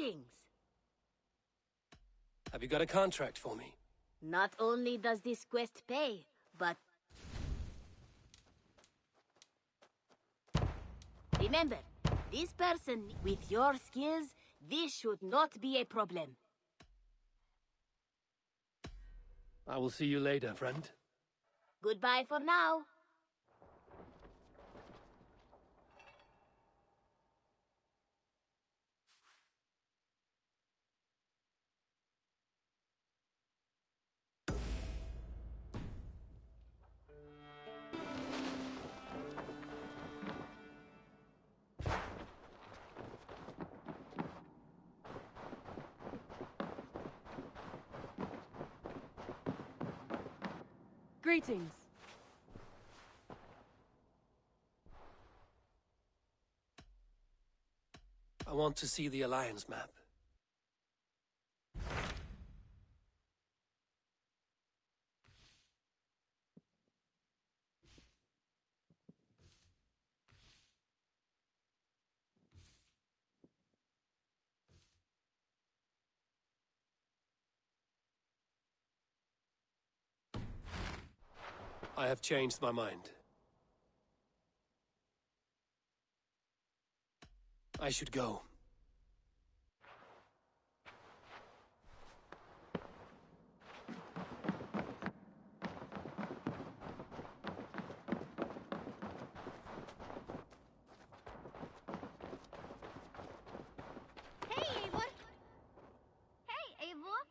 Greetings. Have you got a contract for me? Not only does this quest pay, but... Remember, this person, with your skills, this should not be a problem. I will see you later, friend. Goodbye for now. Greetings. I want to see the Alliance map. I have changed my mind. I should go. Hey, Eivor! Hey, Eivor!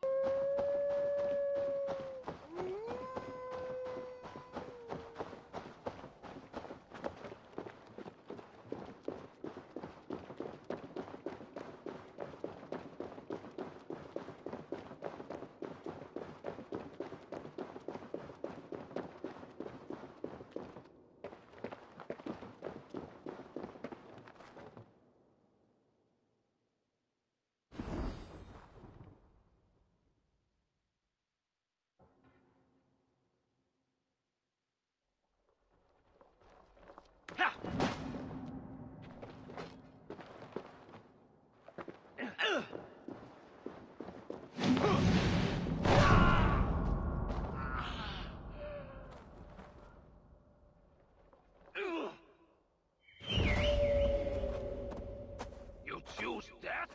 You choose death?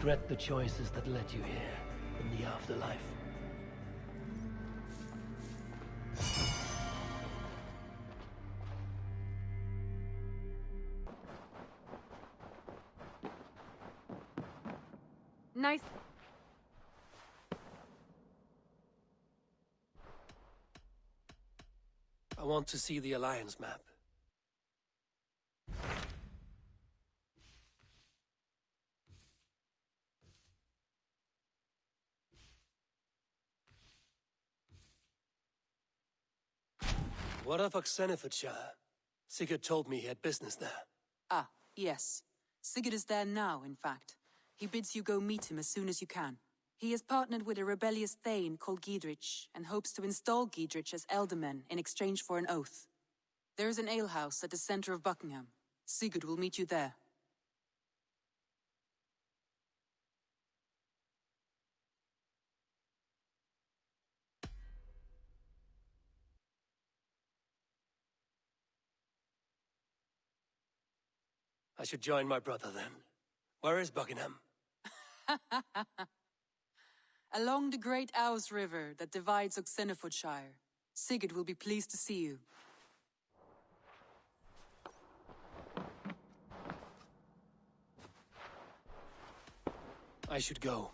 Regret the choices that led you here in the afterlife. Nice. I want to see the Alliance map. What of Oxenfordshire? Sigurd told me he had business there. Ah, yes. Sigurd is there now, in fact. He bids you go meet him as soon as you can. He has partnered with a rebellious Thane called Giedrich, and hopes to install Giedrich as Elderman in exchange for an oath. There is an alehouse at the center of Buckingham. Sigurd will meet you there. I should join my brother then. Where is Buckingham? Along the great Ouse River that divides Oxenfordshire. Sigurd will be pleased to see you. I should go.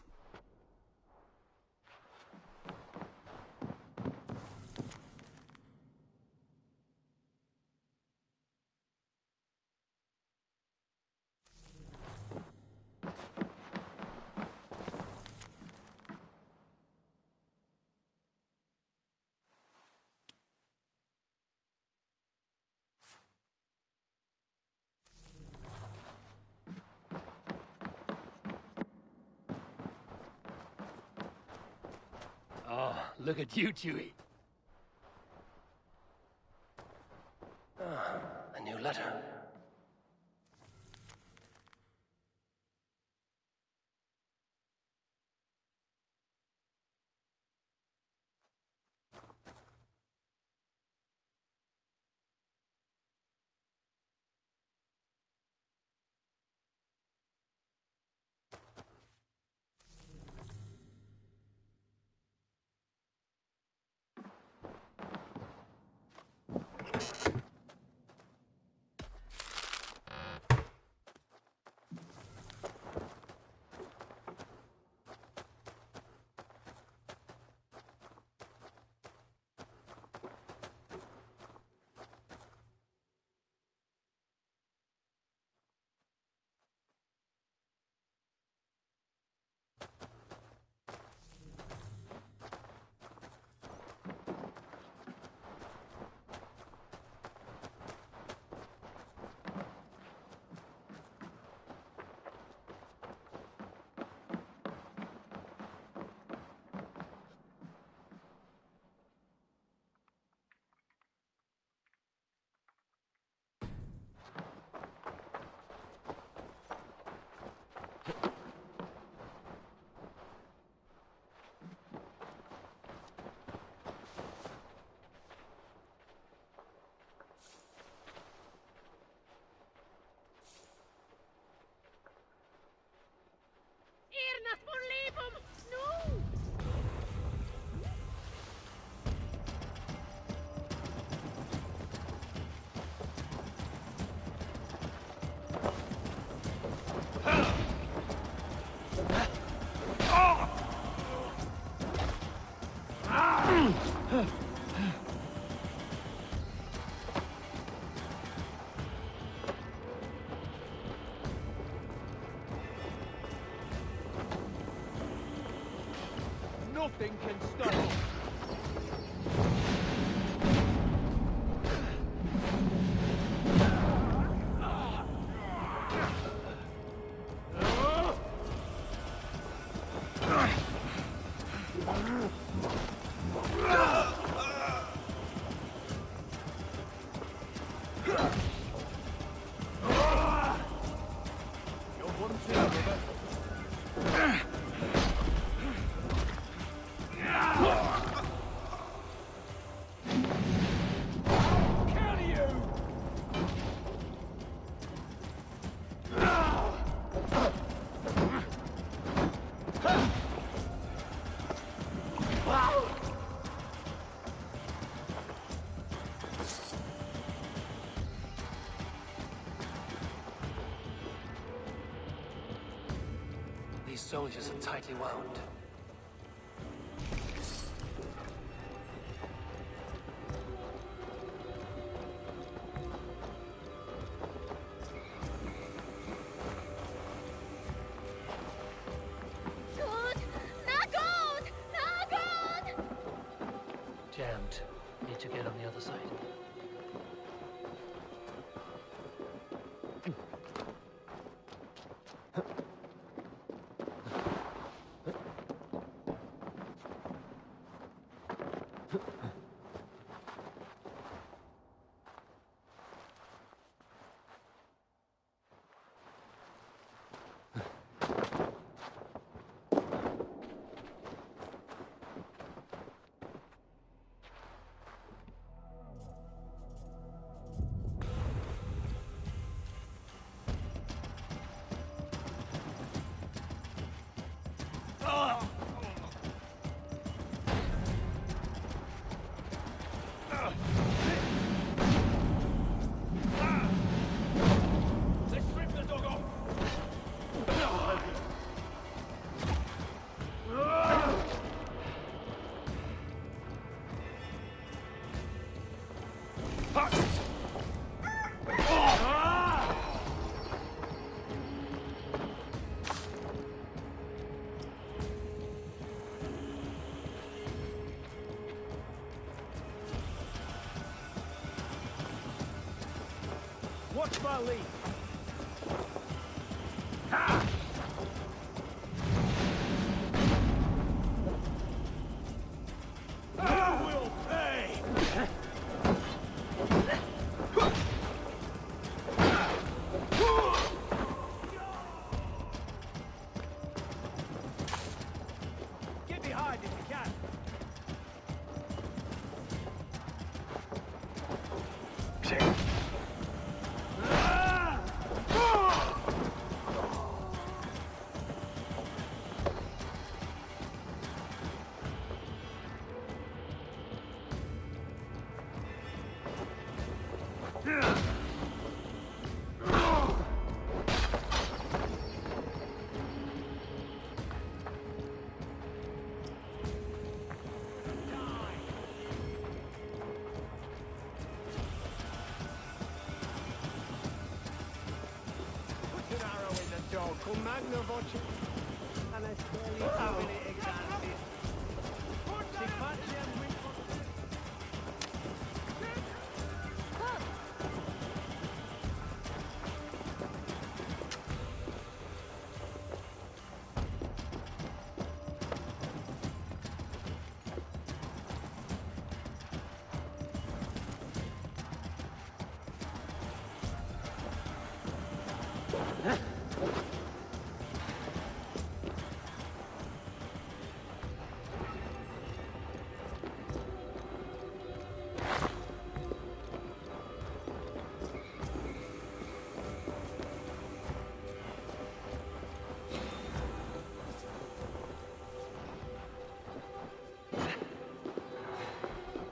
Look at you, Chewie. Ah, a new letter. Irnas von Leben! No! Nothing can stop us. You're one too, Robert. These soldiers are tightly wound. Good! Not good! Not good! Jammed. Need to get on the other side. Let's rip the dog off. Watch my lead. con magna voce. Anasteli abile e grandi. Si faccia qui.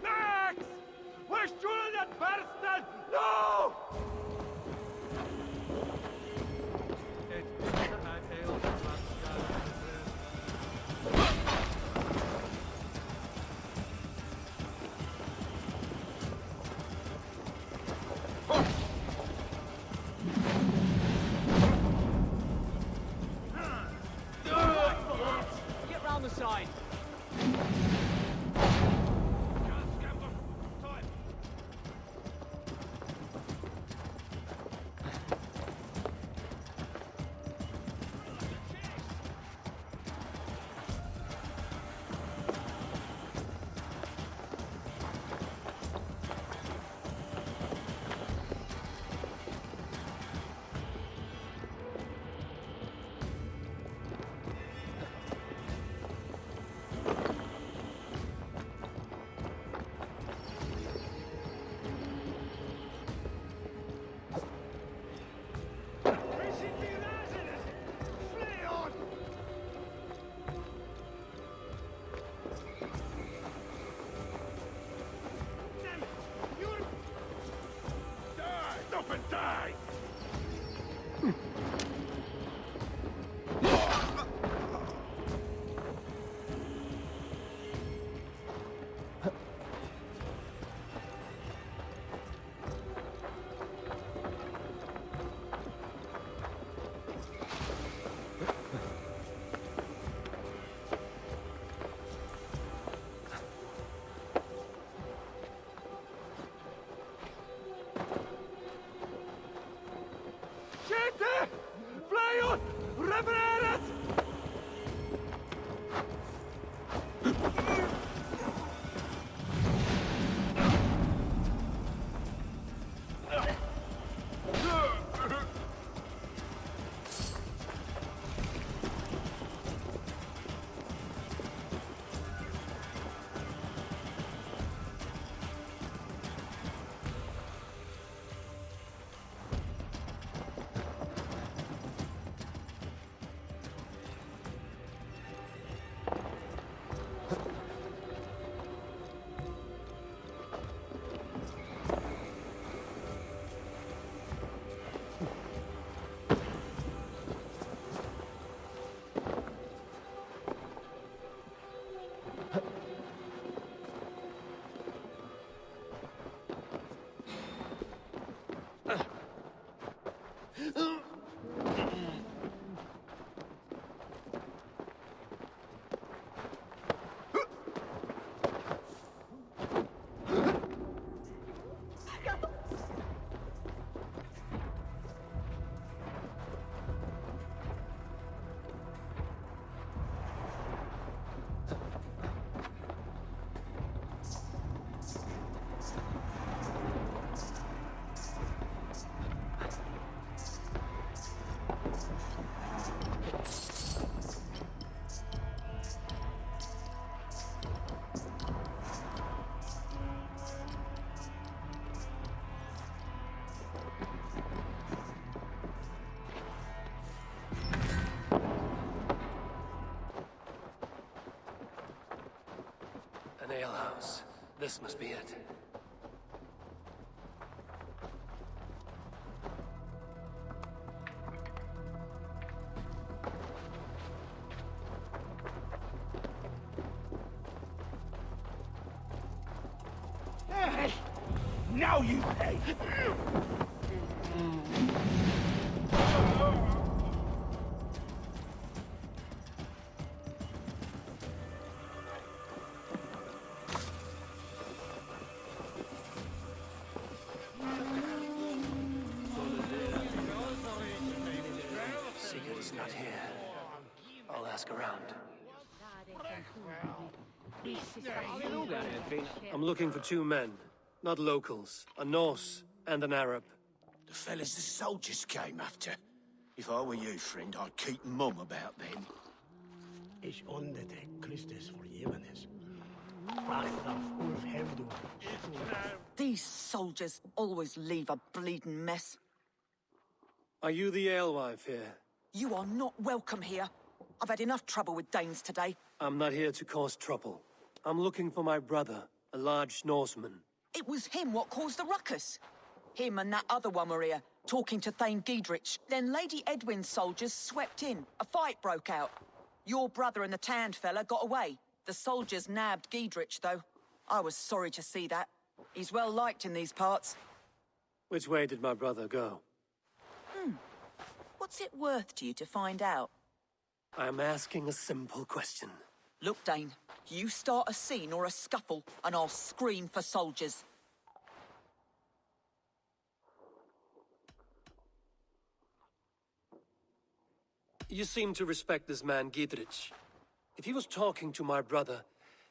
Max! We're shooting that bastard! No! Get round the side. Stop and die! Siete! Flyot! Revereres! An alehouse. This must be it. Now you pay! He's not here. I'll ask around. I'm looking for two men, not locals. A Norse and an Arab. The fellas the soldiers came after. If I were you, friend, I'd keep mum about them. Ich ondete Christus vergivenes. Achtav Ulf Hevdur. These soldiers always leave a bleeding mess. Are you the alewife here? You are not welcome here. I've had enough trouble with Danes today. I'm not here to cause trouble. I'm looking for my brother, a large Norseman. It was him what caused the ruckus. Him and that other one were here, talking to Thane Giedrich. Then Lady Edwin's soldiers swept in. A fight broke out. Your brother and the tanned fella got away. The soldiers nabbed Giedrich, though. I was sorry to see that. He's well liked in these parts. Which way did my brother go? What's it worth to you to find out? I'm asking a simple question. Look, Dane, you start a scene or a scuffle, and I'll scream for soldiers. You seem to respect this man, Giedrich. If he was talking to my brother,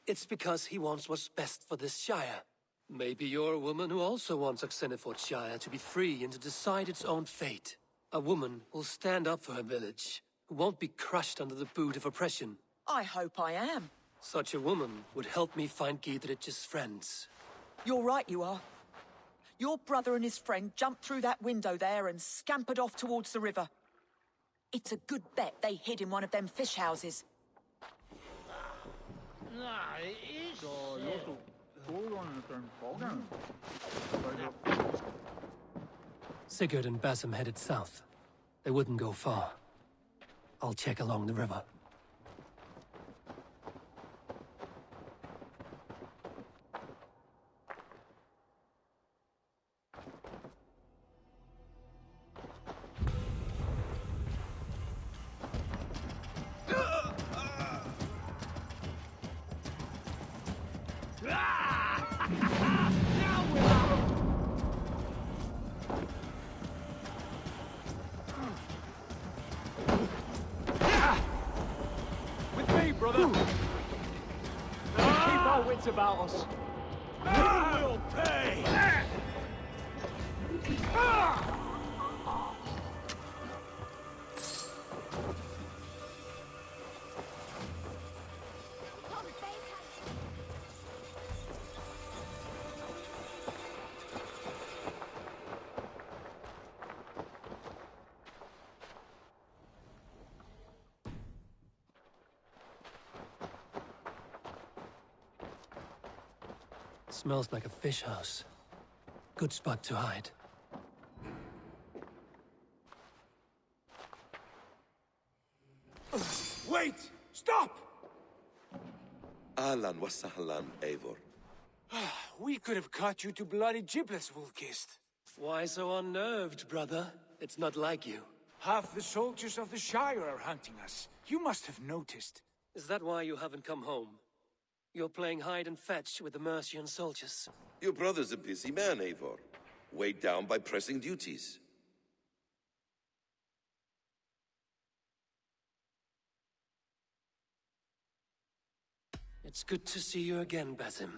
it's because he wants what's best for this Shire. Maybe you're a woman who also wants Oxenford Shire to be free and to decide its own fate. A woman who'll stand up for her village, who won't be crushed under the boot of oppression. I hope I am. Such a woman would help me find Giedrich's friends. You're right, you are. Your brother and his friend jumped through that window there and scampered off towards the river. It's a good bet they hid in one of them fish houses. Sigurd and Basim headed south. They wouldn't go far. I'll check along the river. With me, brother! Keep our wits about us. You will pay! Smells like a fish house. Good spot to hide. Wait! Stop! Ahlan wa sahlan, Eivor. We could have cut you to bloody giblets, Wolfkist. Why so unnerved, brother? It's not like you. Half the soldiers of the Shire are hunting us. You must have noticed. Is that why you haven't come home? You're playing hide and fetch with the Mercian soldiers. Your brother's a busy man, Eivor. Weighed down by pressing duties. It's good to see you again, Basim.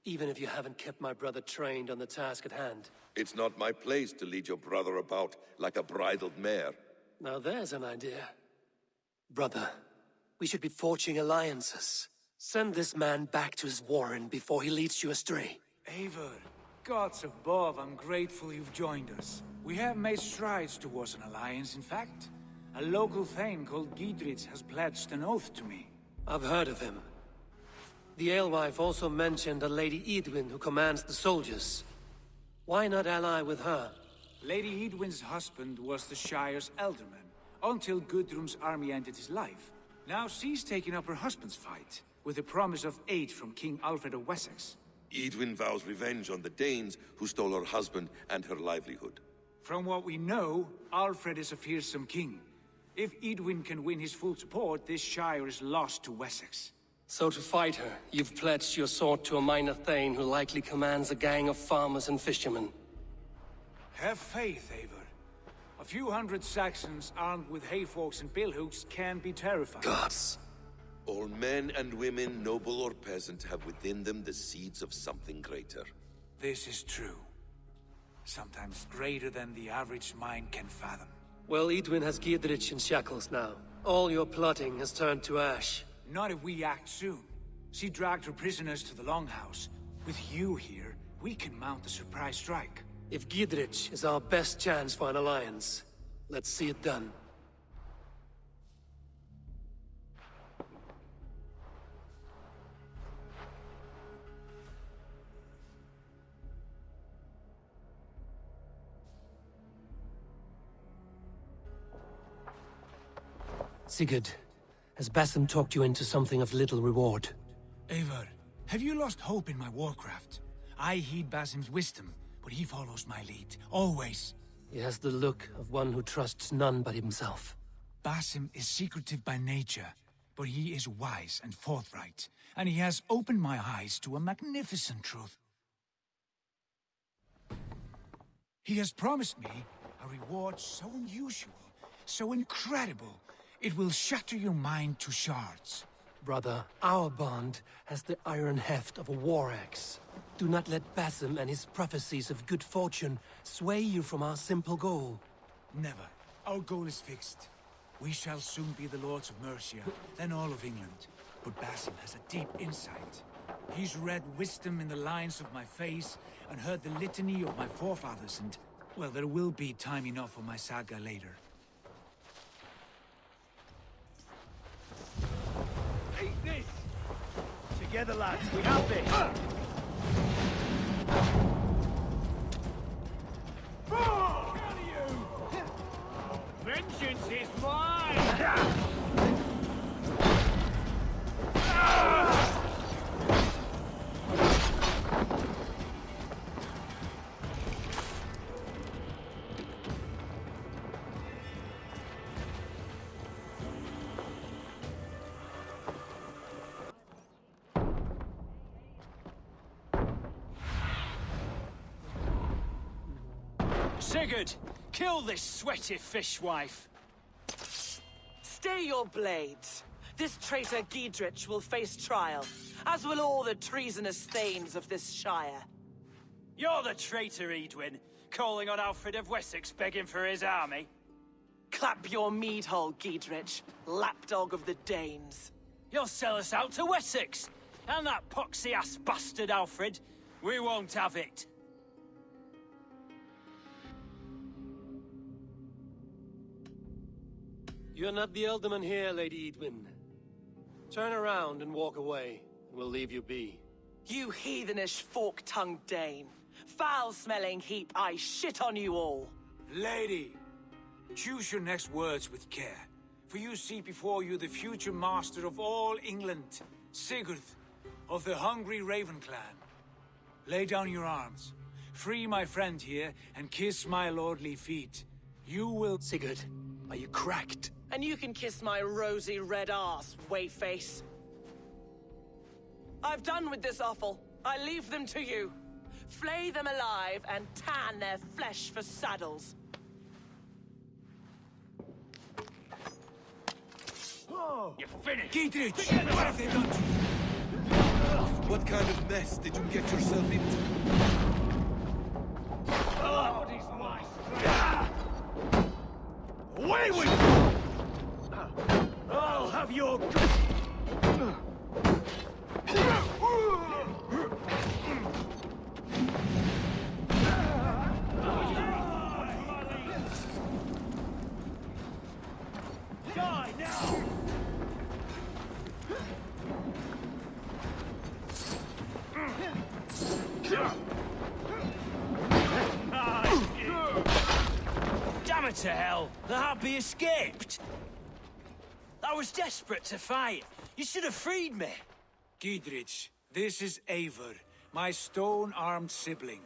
Even if you haven't kept my brother trained on the task at hand. It's not my place to lead your brother about like a bridled mare. Now there's an idea. Brother, we should be forging alliances. Send this man back to his warren before he leads you astray. Eivor, gods above, I'm grateful you've joined us. We have made strides towards an alliance, in fact. A local thane called Giedrich has pledged an oath to me. I've heard of him. The alewife also mentioned a Lady Edwin who commands the soldiers. Why not ally with her? Lady Edwin's husband was the Shire's elderman, until Gudrun's army ended his life. Now she's taking up her husband's fight, with the promise of aid from King Alfred of Wessex. Edwin vows revenge on the Danes who stole her husband and her livelihood. From what we know, Alfred is a fearsome king. If Edwin can win his full support, this Shire is lost to Wessex. So to fight her, you've pledged your sword to a minor thane who likely commands a gang of farmers and fishermen. Have faith, Eivor. A few hundred Saxons armed with hayforks and billhooks can be terrifying. Gods. All men and women, noble or peasant, have within them the seeds of something greater. This is true. Sometimes greater than the average mind can fathom. Well, Edwin has Giedrich in shackles now. All your plotting has turned to ash. Not if we act soon. She dragged her prisoners to the Longhouse. With you here, we can mount a surprise strike. If Giedrich is our best chance for an alliance, let's see it done. Sigurd, has Basim talked you into something of little reward? Eivor, have you lost hope in my warcraft? I heed Basim's wisdom, but he follows my lead, always. He has the look of one who trusts none but himself. Basim is secretive by nature, but he is wise and forthright, and he has opened my eyes to a magnificent truth. He has promised me a reward so unusual, so incredible, it will shatter your mind to shards. Brother, our bond has the iron heft of a war axe. Do not let Basim and his prophecies of good fortune sway you from our simple goal. Never. Our goal is fixed. We shall soon be the Lords of Mercia, then all of England. But Basim has a deep insight. He's read wisdom in the lines of my face, and heard the litany of my forefathers, and... well, there will be time enough for my saga later. Eat this! Together, lads, we have this! Vengeance is mine! Sigurd, kill this sweaty fishwife. Stay your blades. This traitor Giedrich will face trial, as will all the treasonous thanes of this shire. You're the traitor, Edwin, calling on Alfred of Wessex begging for his army. Clap your mead hole, Giedrich, lapdog of the Danes. You'll sell us out to Wessex, and that poxy-ass bastard Alfred. We won't have it. You're not the alderman here, Lady Edwin. Turn around and walk away, and we'll leave you be. You heathenish fork-tongued Dane. Foul-smelling heap, I shit on you all. Lady, choose your next words with care, for you see before you the future master of all England, Sigurd, of the hungry Raven clan. Lay down your arms, free my friend here, and kiss my lordly feet. You will... Sigurd, are you cracked? And you can kiss my rosy red ass, wayface. I've done with this offal. I leave them to you. Flay them alive and tan their flesh for saddles. You're finished! Giedrich, what have they done to you? What kind of mess did you get yourself into? Blood is my strength! Away with you! I'll have your... Die now! Damn it to hell! The Harpy escaped! I was desperate to fight. You should have freed me. Giedrich, this is Eivor, my stone-armed sibling.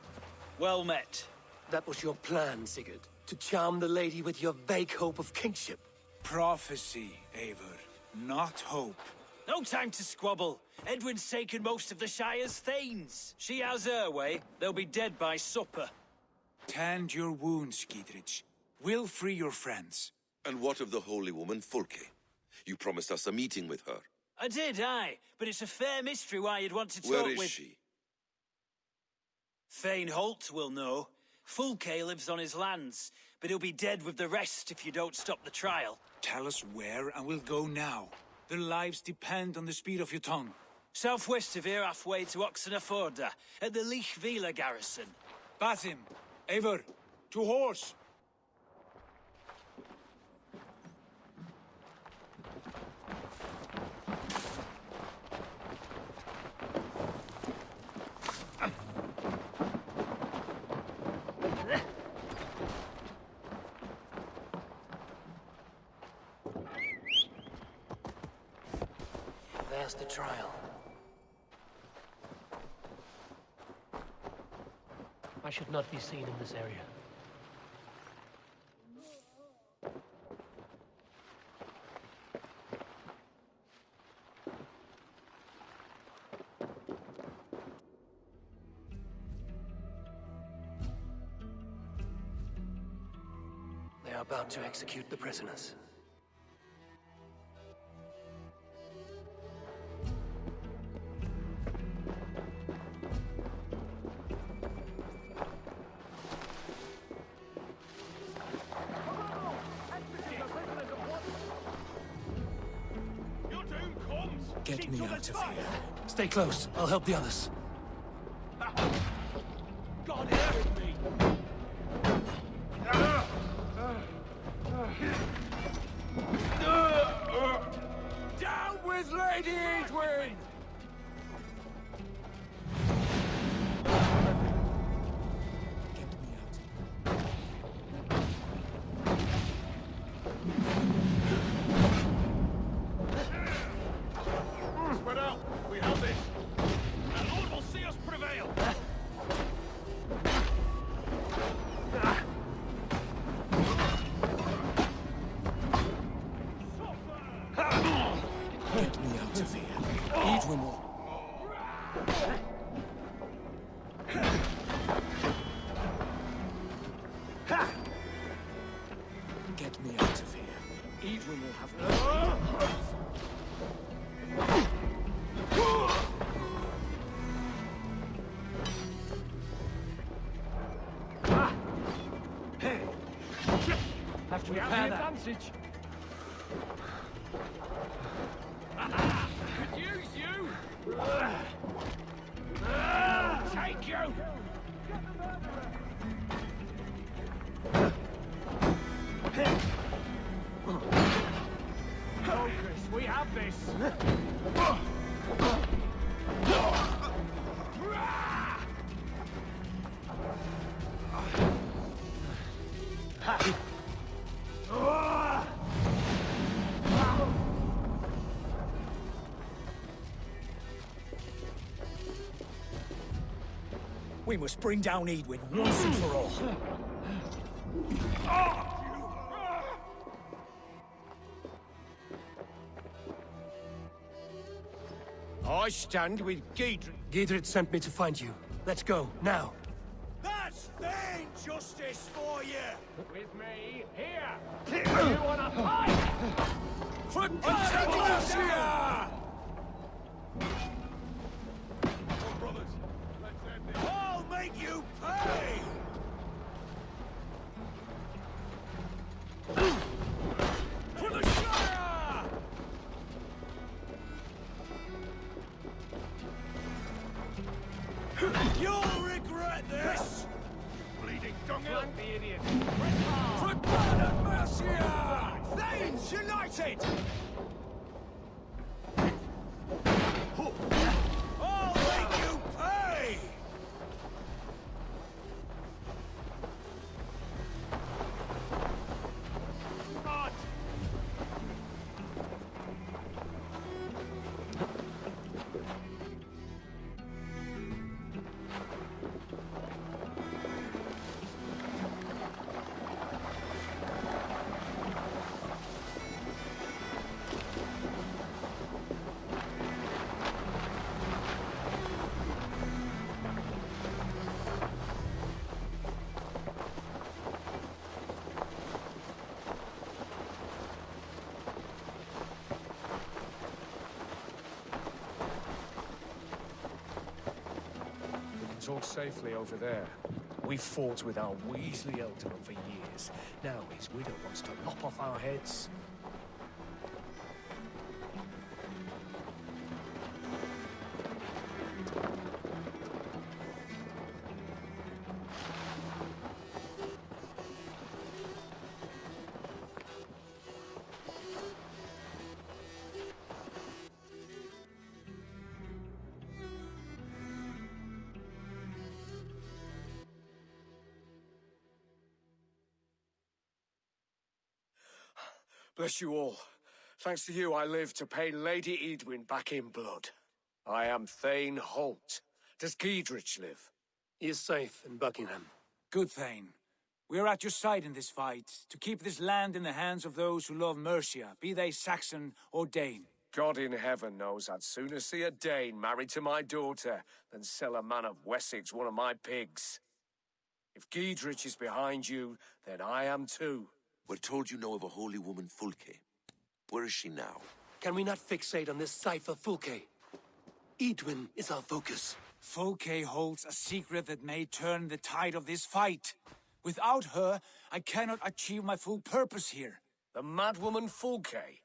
Well met. That was your plan, Sigurd. To charm the lady with your vague hope of kingship. Prophecy, Eivor, not hope. No time to squabble. Edwin's taken most of the Shire's thanes. She has her way. They'll be dead by supper. Tend your wounds, Giedrich. We'll free your friends. And what of the holy woman Fulke? You promised us a meeting with her. I did, aye. But it's a fair mystery why you'd want to talk Where is with... she? Thane Holt will know. Fulke lives on his lands, but he'll be dead with the rest if you don't stop the trial. Tell us where, and we'll go now. Their lives depend on the speed of your tongue. Southwest of here, halfway to Oxenaforda, at the Lichvila garrison. Basim, Eivor, to horse! There's the trial. I should not be seen in this area. They are about to execute the prisoners. Get me out of here. Stay close. I'll help the others. God help me! Down with Lady Edwin! Get me out. Spread out! We have this! Our Lord will see us prevail! Get me out of here. Edwin will... Get me out of here. Edwin will have no... Have to We have repair the that. advantage! Could use you! Take you! Focus, we have this! We must bring down Edwin once and for all. I stand with Giedrich. Giedrich sent me to find you. Let's go, now. That's Thane justice for you! With me, here! You wanna fight? For Glacia! Brothers, let's end this. I'll make you pay! For the Shire! You'll regret this! Bleeding dung Flank the idiot. For God of Mercia! Thane settled safely over there. We fought with our Weasley Ealdorman for years. Now his widow wants to lop off our heads. Bless you all. Thanks to you, I live to pay Lady Edwin back in blood. I am Thane Holt. Does Giedrich live? He is safe in Buckingham. Good, Thane. We are at your side in this fight, to keep this land in the hands of those who love Mercia, be they Saxon or Dane. God in heaven knows I'd sooner see a Dane married to my daughter than sell a man of Wessex one of my pigs. If Giedrich is behind you, then I am too. We're told you know of a holy woman, Fulke. Where is she now? Can we not fixate on this cipher, Fulke? Edwin is our focus. Fulke holds a secret that may turn the tide of this fight. Without her, I cannot achieve my full purpose here. The madwoman Fulke?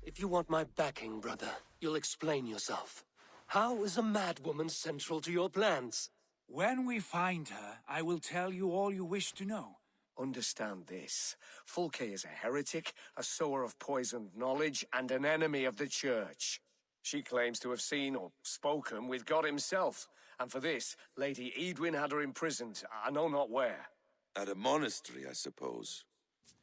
If you want my backing, brother, you'll explain yourself. How is a madwoman central to your plans? When we find her, I will tell you all you wish to know. Understand this. Fulke is a heretic, a sower of poisoned knowledge, and an enemy of the Church. She claims to have seen or spoken with God himself, and for this, Lady Edwin had her imprisoned, I know not where. At a monastery, I suppose.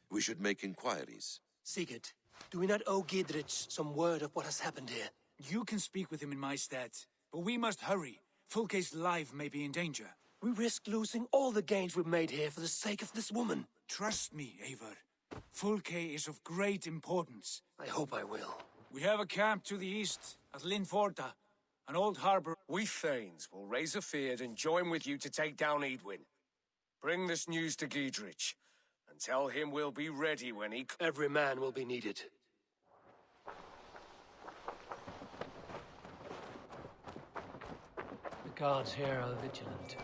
We should make inquiries. Sigurd, do we not owe Giedrich some word of what has happened here? You can speak with him in my stead, but we must hurry. Fulke's life may be in danger. We risk losing all the gains we've made here for the sake of this woman. Trust me, Eivor. Fulke is of great importance. I hope I will. We have a camp to the east, at Linforta, an old harbor. We Thanes will raise a feard and join with you to take down Edwin. Bring this news to Giedrich, and tell him we'll be ready when he... Every man will be needed. The guards here are vigilant.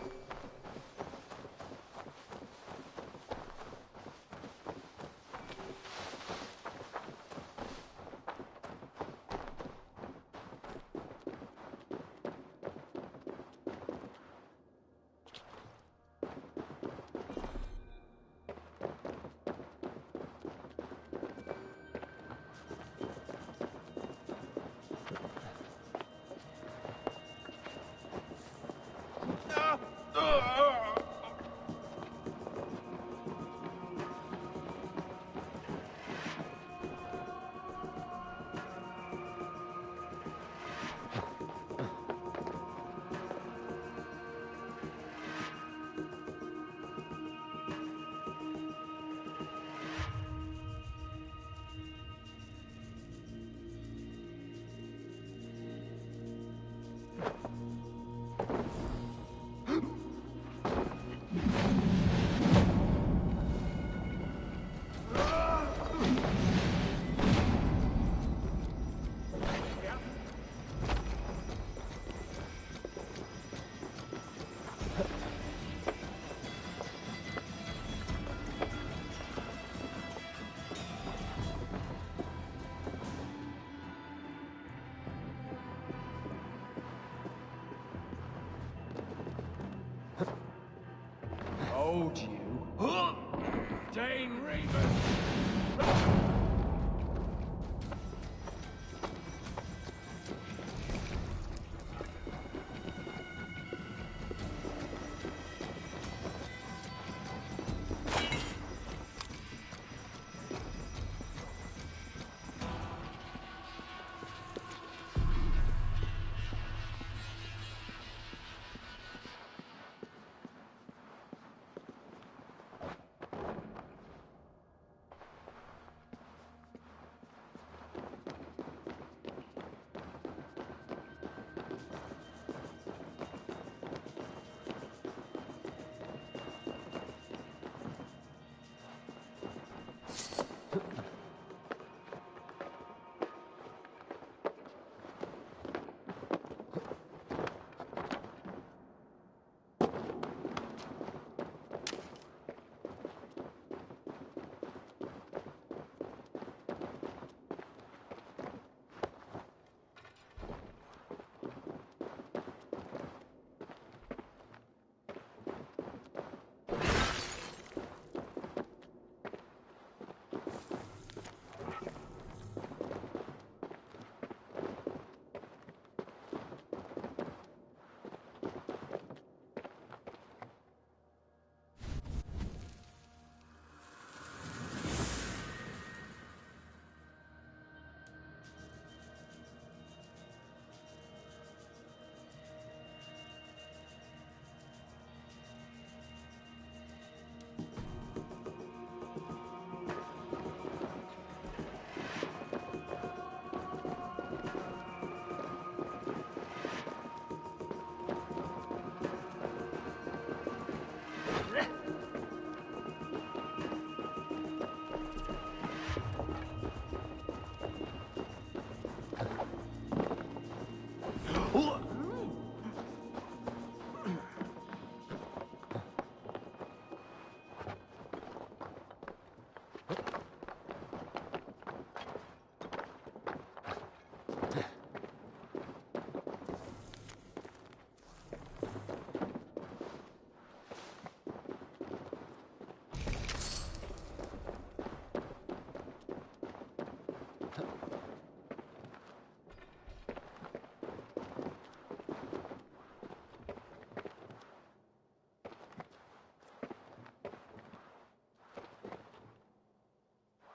Told you. Dane Raven!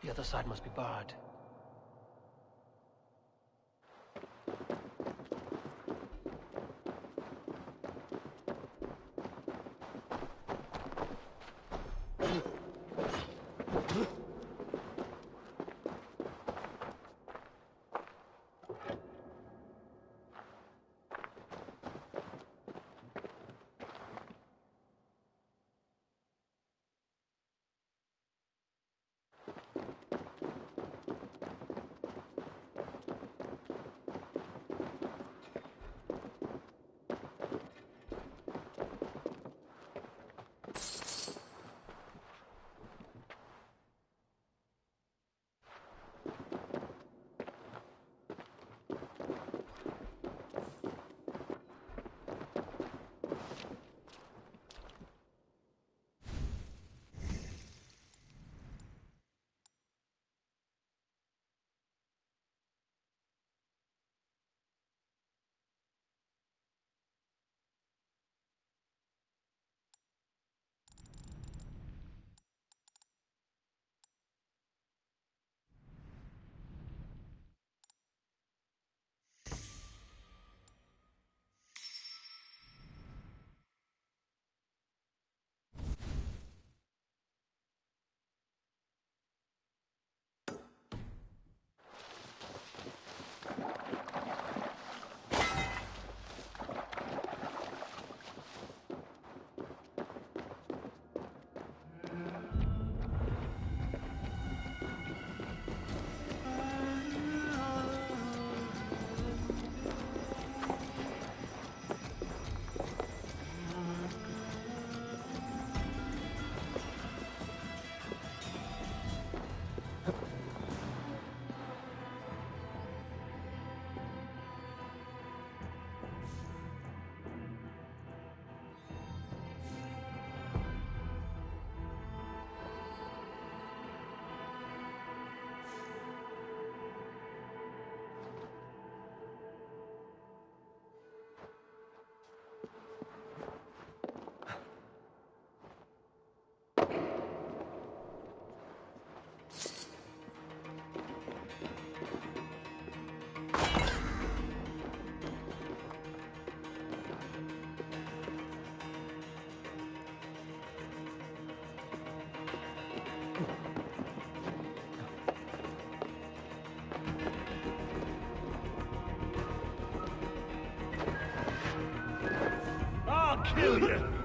The other side must be barred. I'll kill you!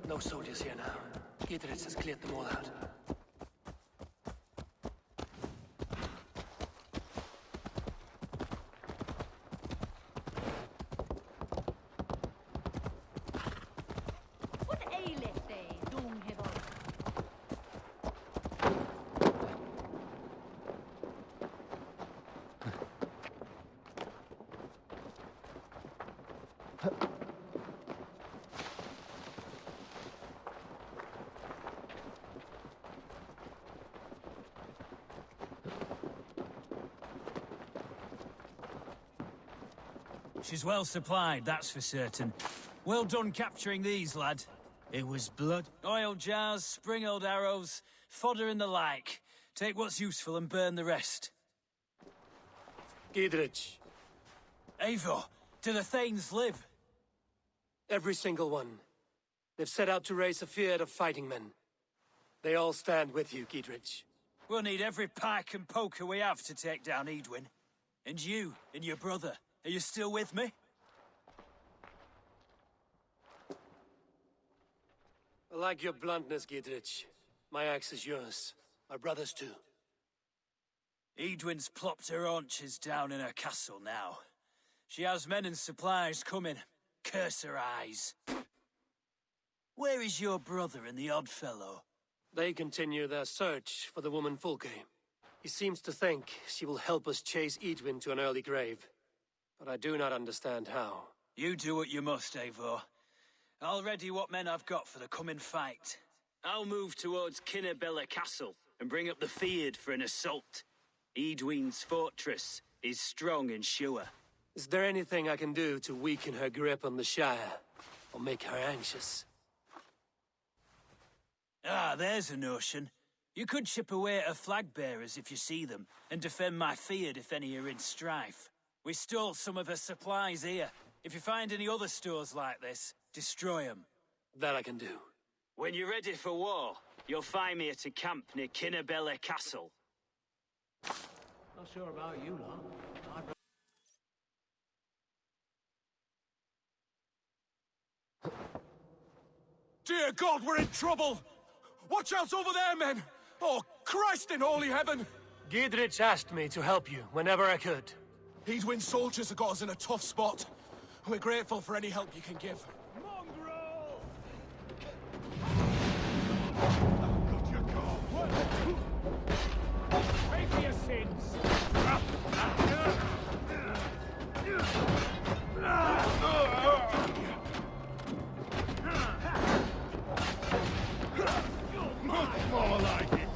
No soldiers here now. Gidritz has cleared them all out. What aileth they, Doomheaven? She's well supplied, that's for certain. Well done capturing these, lad. It was blood, oil jars, spring-old arrows, fodder and the like. Take what's useful and burn the rest. Gidritz. Eivor, do the Thanes live? Every single one. They've set out to raise a fear of fighting men. They all stand with you, Gidritz. We'll need every pike and poker we have to take down Edwin. And you, and your brother, are you still with me? I like your bluntness, Gidritz. My axe is yours. My brother's too. Edwin's plopped her haunches down in her castle now. She has men and supplies coming. Curse her eyes. Where is your brother and the odd fellow? They continue their search for the woman Fulke. He seems to think she will help us chase Edwin to an early grave. But I do not understand how. You do what you must, Eivor. I'll ready what men I've got for the coming fight. I'll move towards Kinnabella Castle and bring up the Fyrd for an assault. Edwin's fortress is strong and sure. Is there anything I can do to weaken her grip on the Shire? Or make her anxious? Ah, there's a notion. You could chip away at her flag bearers if you see them, and defend my Fyrd if any are in strife. We stole some of her supplies here. If you find any other stores like this, destroy them. That I can do. When you're ready for war, you'll find me at a camp near Kinnabella Castle. Not sure about you lot. Dear God, we're in trouble! Watch out over there, men! Oh, Christ in holy heaven! Gidritz asked me to help you whenever I could. Edwin's soldiers have got us in a tough spot. We're grateful for any help you can give. Mongrel! Pay for your sins! Much more like it!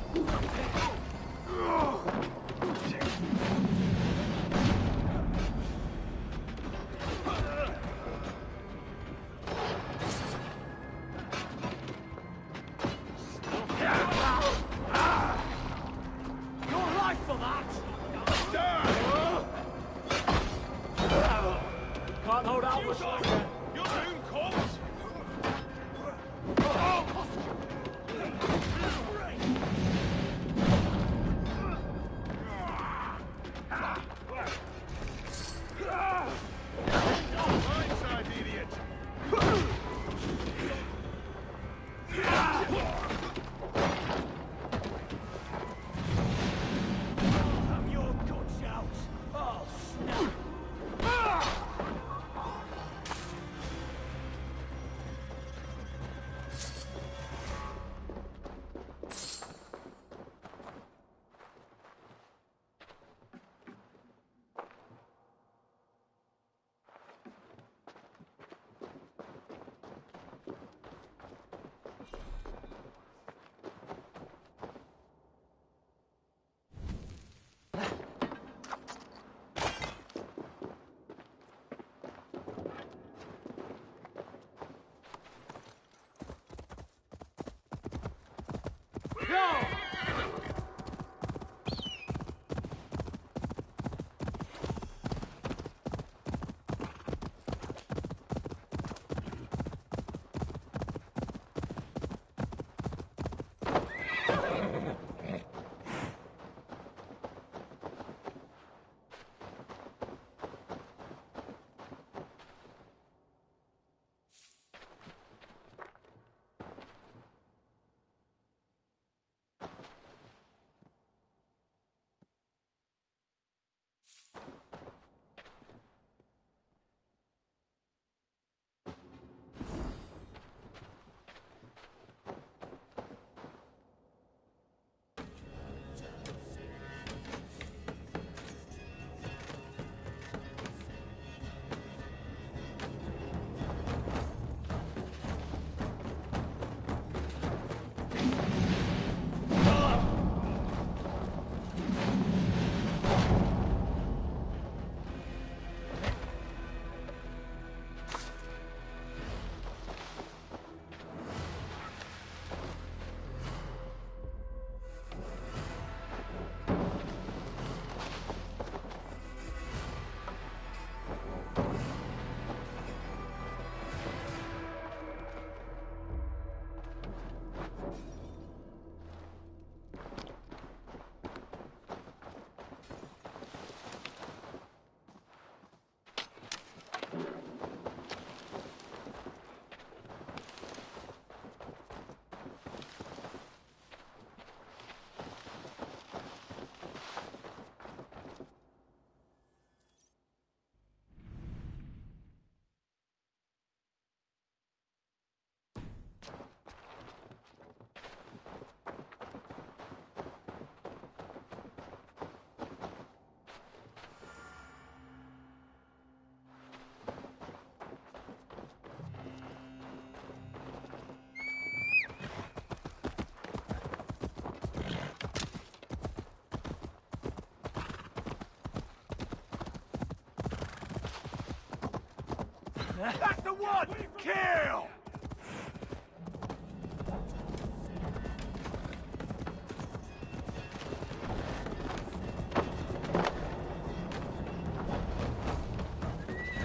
That's the one! Kill!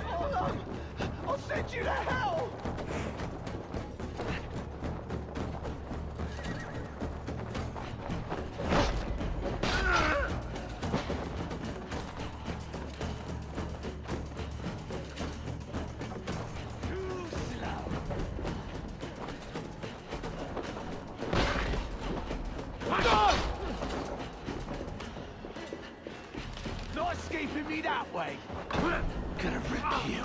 Hold on! I'll send you to hell! Not escaping me that way. Gonna rip you.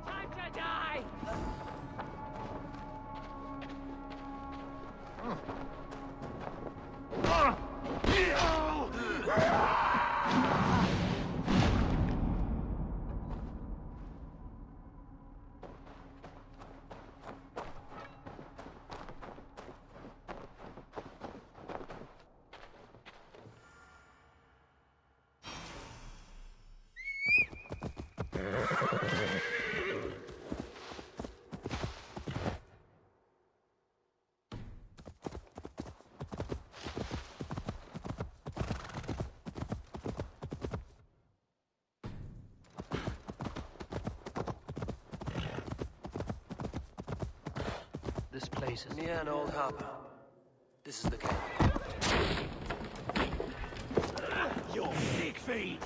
Time to die! This place is near an old harbor. This is the camp. Your sick feed!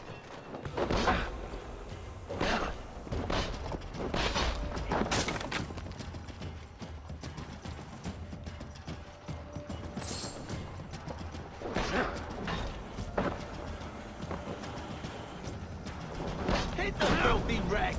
Hit the filthy wretch!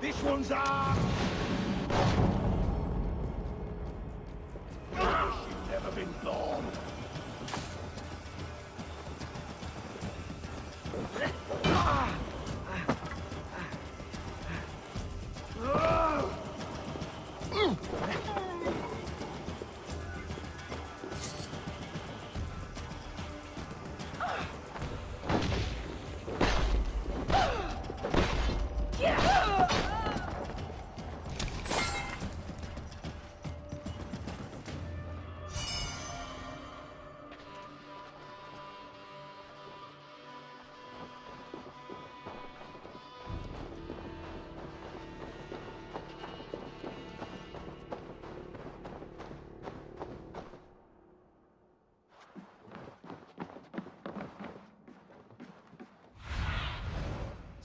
This one's ours! You've never been born!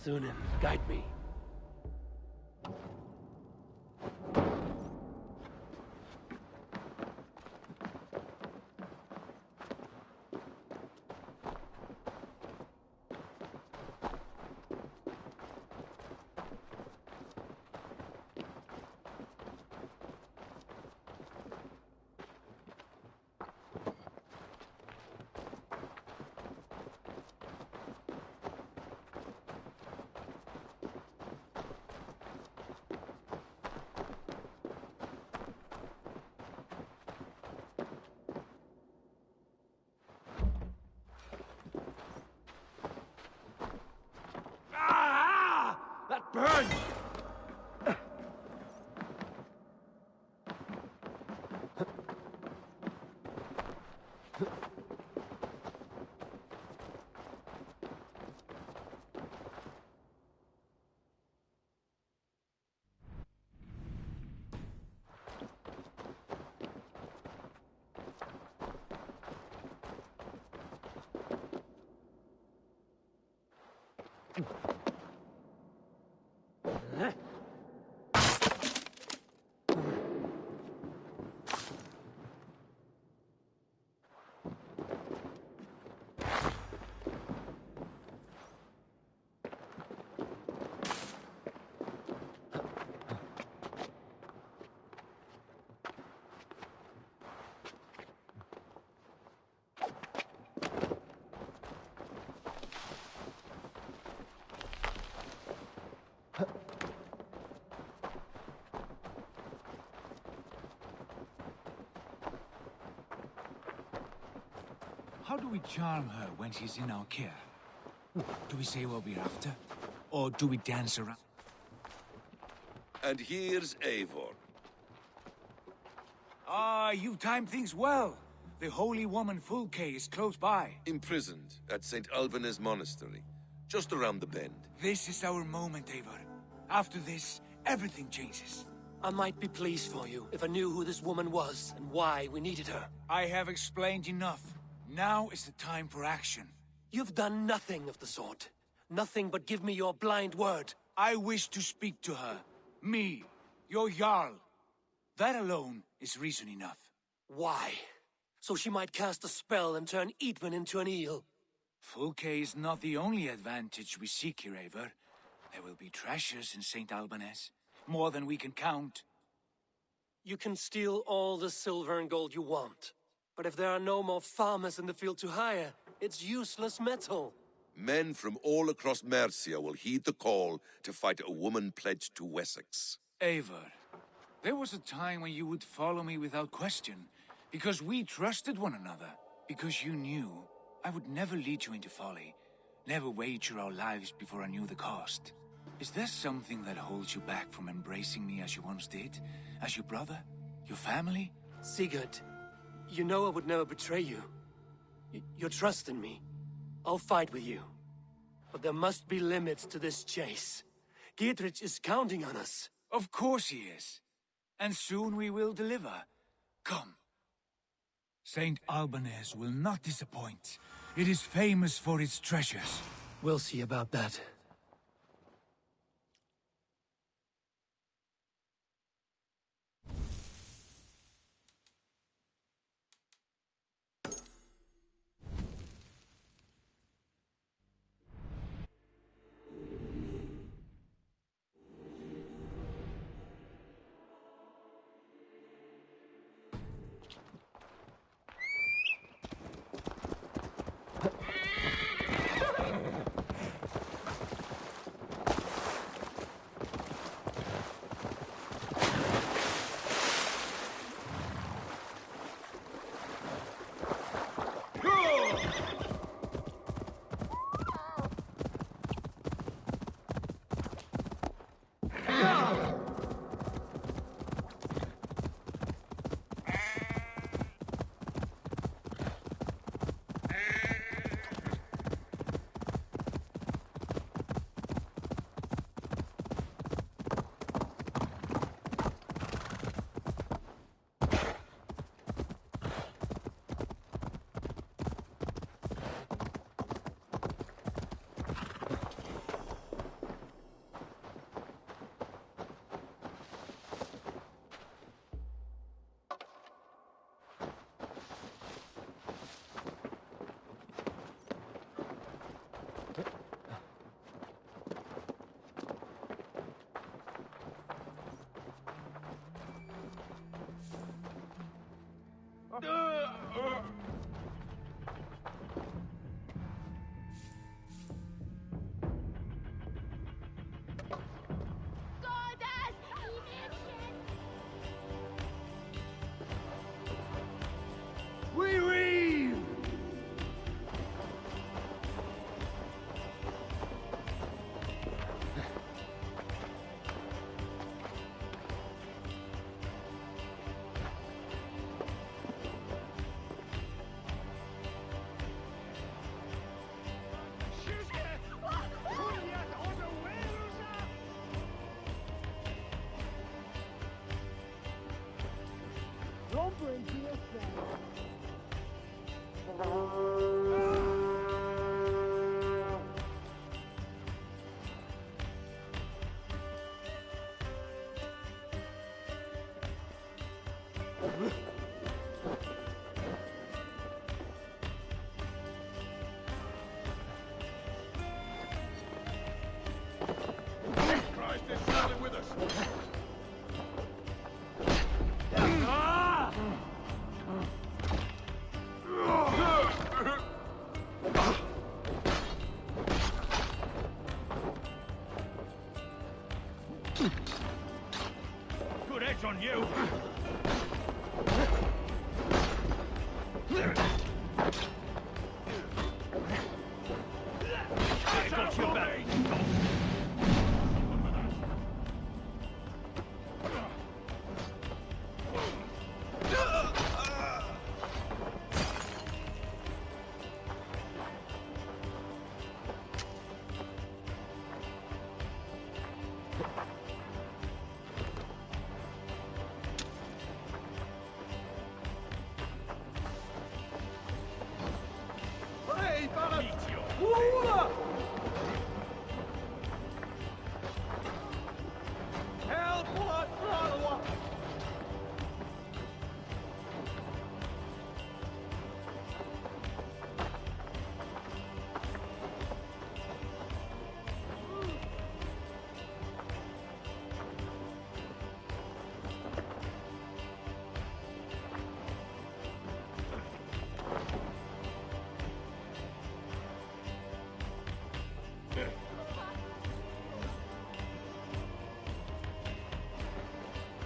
Sunan, guide me. That burns! How do we charm her when she's in our care? Do we say what we're after? Or do we dance around? And here's Eivor. Ah, you timed things well. The holy woman Fulke is close by. Imprisoned at St. Alban's Monastery, just around the bend. This is our moment, Eivor. After this, everything changes. I might be pleased for you if I knew who this woman was and why we needed her. I have explained enough. Now is the time for action. You've done nothing of the sort. Nothing but give me your blind word. I wish to speak to her. Me, your Jarl. That alone is reason enough. Why? So she might cast a spell and turn Eatman into an eel. Fulke is not the only advantage we seek here, Eivor. There will be treasures in St. Alban's. More than we can count. You can steal all the silver and gold you want. But if there are no more farmers in the field to hire, it's useless metal. Men from all across Mercia will heed the call to fight a woman pledged to Wessex. Eivor, there was a time when you would follow me without question, because we trusted one another, because you knew I would never lead you into folly, never wager our lives before I knew the cost. Is there something that holds you back from embracing me as you once did? As your brother? Your family? Sigurd, you know I would never betray you. Your trust in me. I'll fight with you. But there must be limits to this chase. Giedrich is counting on us. Of course he is. And soon we will deliver. Come. St. Alban's will not disappoint. It is famous for its treasures. We'll see about that. We read! Christ is surely with us. Good edge on you. I got your back. Hey, fella! Meteor. Ooh! Help! What? What?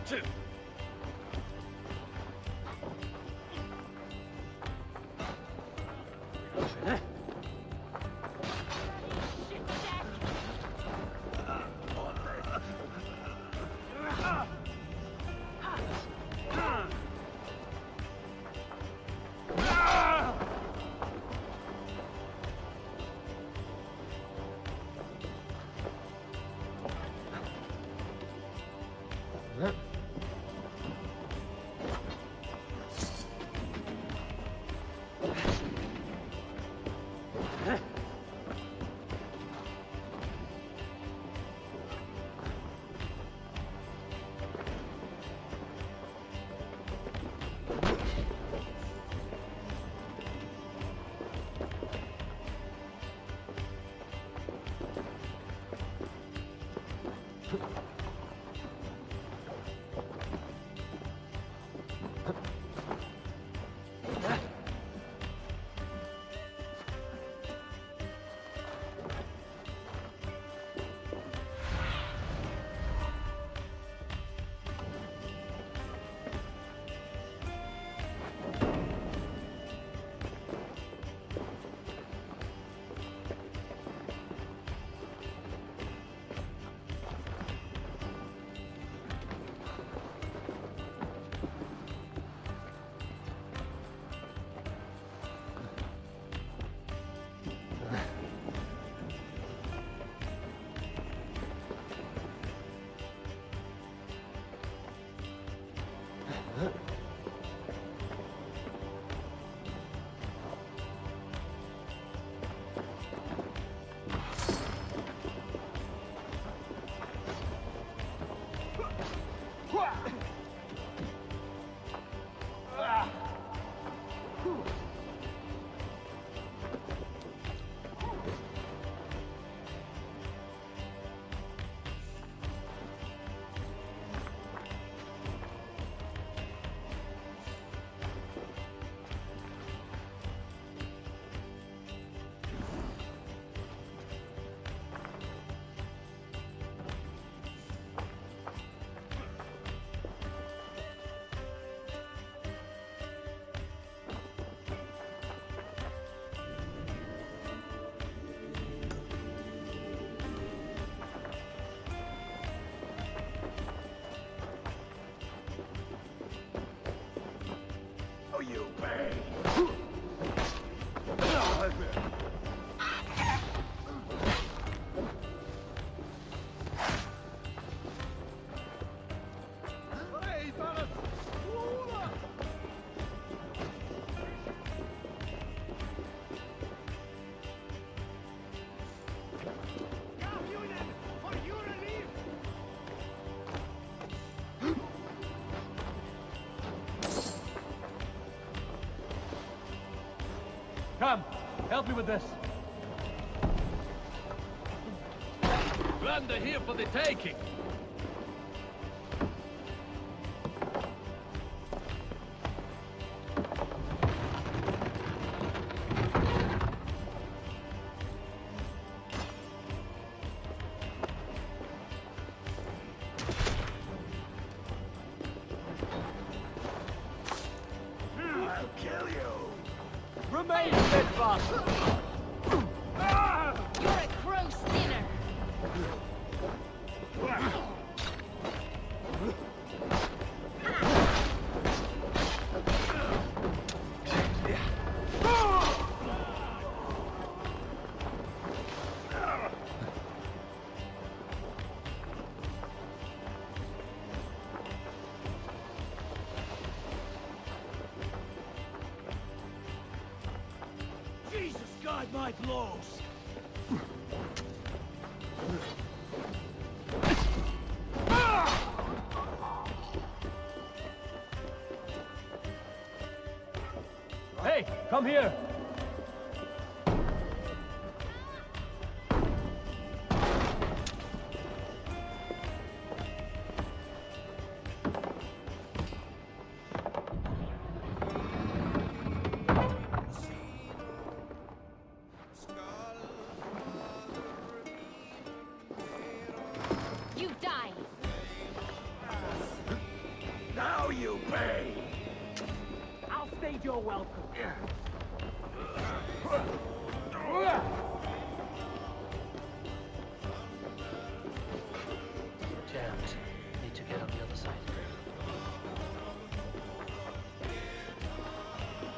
Two. Ram, help me with this. Land are here for the taking. I'll kill you. Remain steadfast. You're a gross sinner. Jesus, guide my blows. Hey, come here. You die. Now you pay. I'll stage your welcome. Jammed. Need to get on the other side.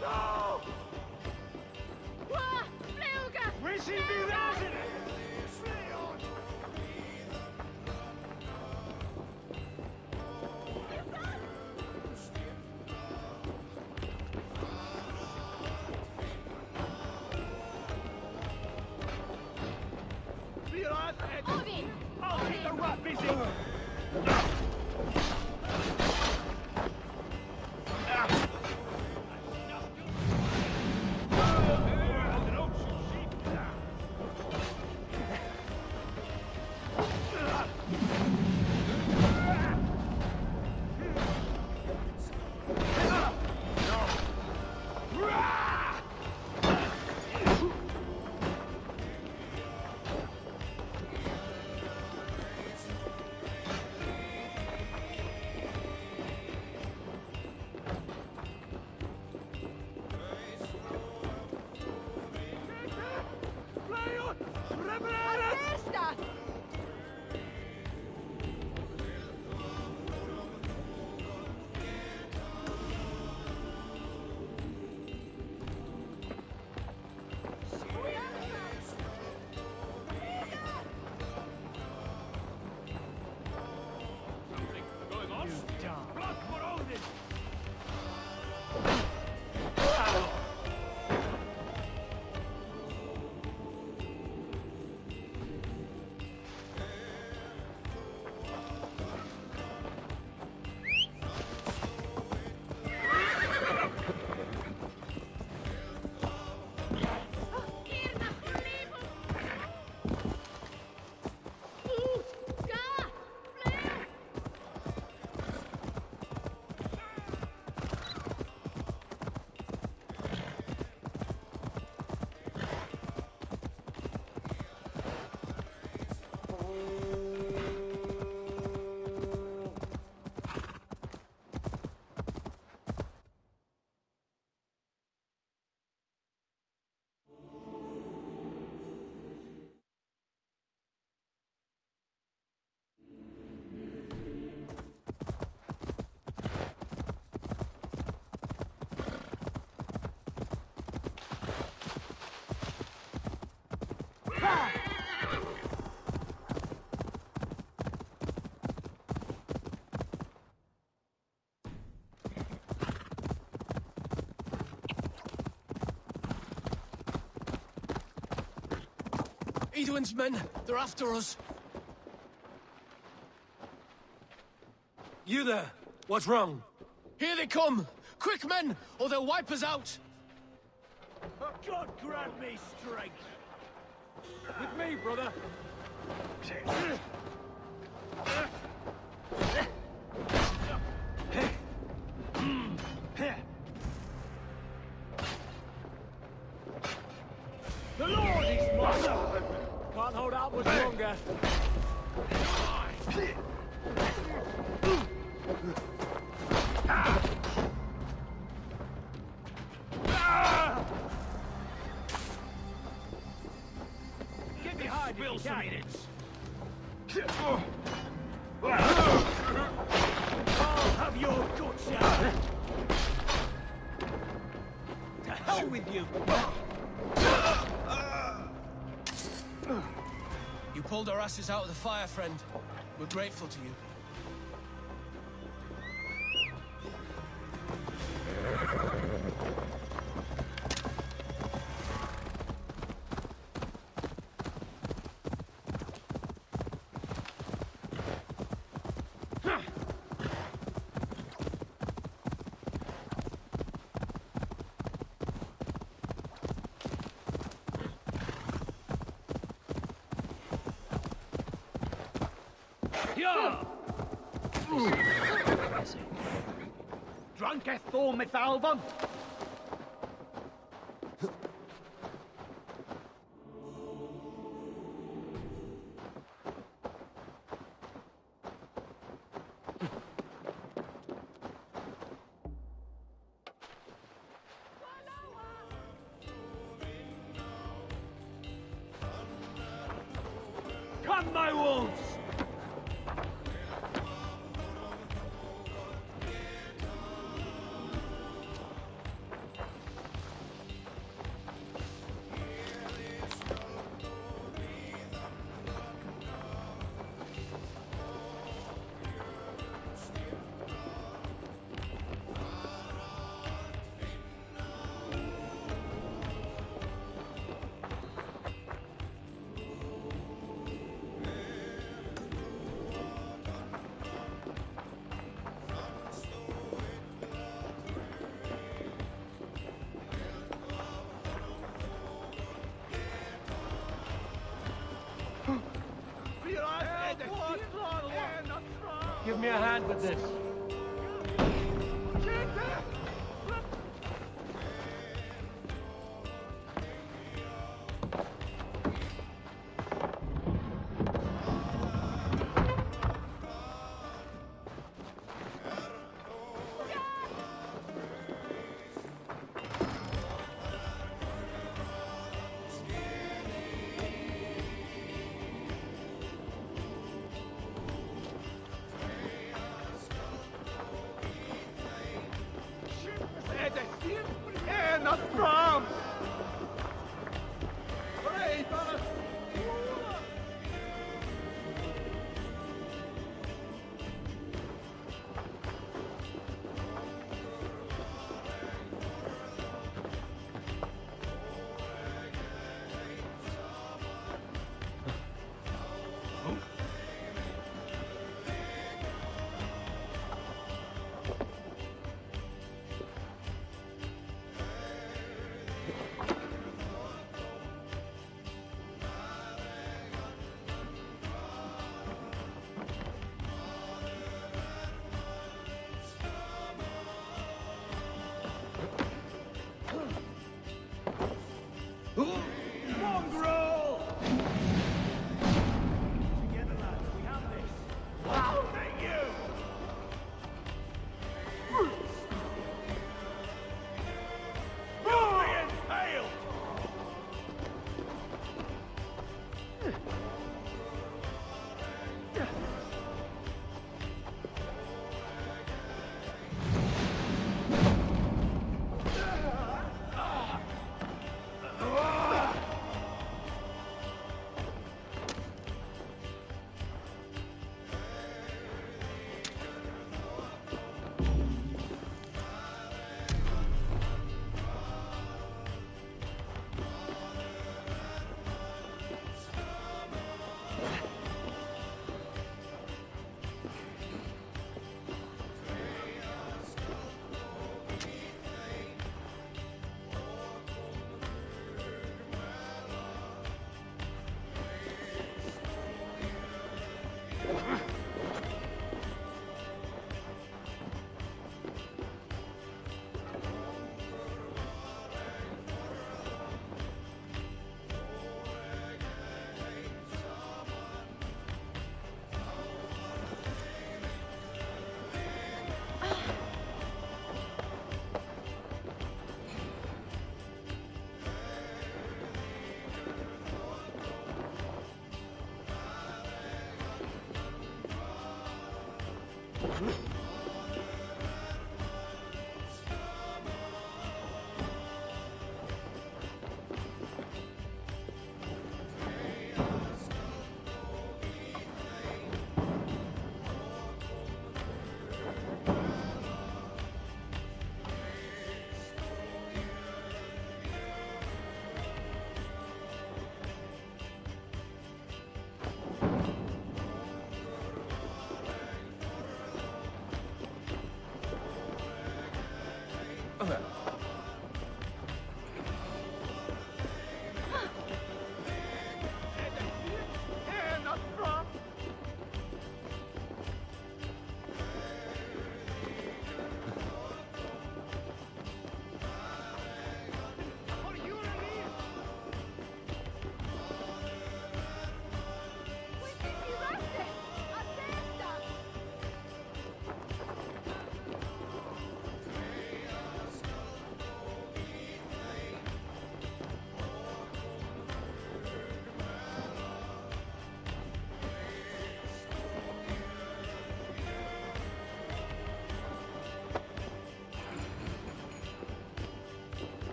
No! Wah! Fluga! Receive me resident! Realize it! Odin! I'll keep the rat busy! Edwin's men, they're after us. You there, what's wrong? Here they come! Quick, men, or they'll wipe us out! God grant me strength! With me, brother. The Lord is mine! Can't hold out much longer. Get behind me, Spill some minutes. I'll have your guts out! To hell with you! You pulled our asses out of the fire, friend. We're grateful to you. Drunketh Thor Mithalvon! Come, my wolves! Give me a hand with this.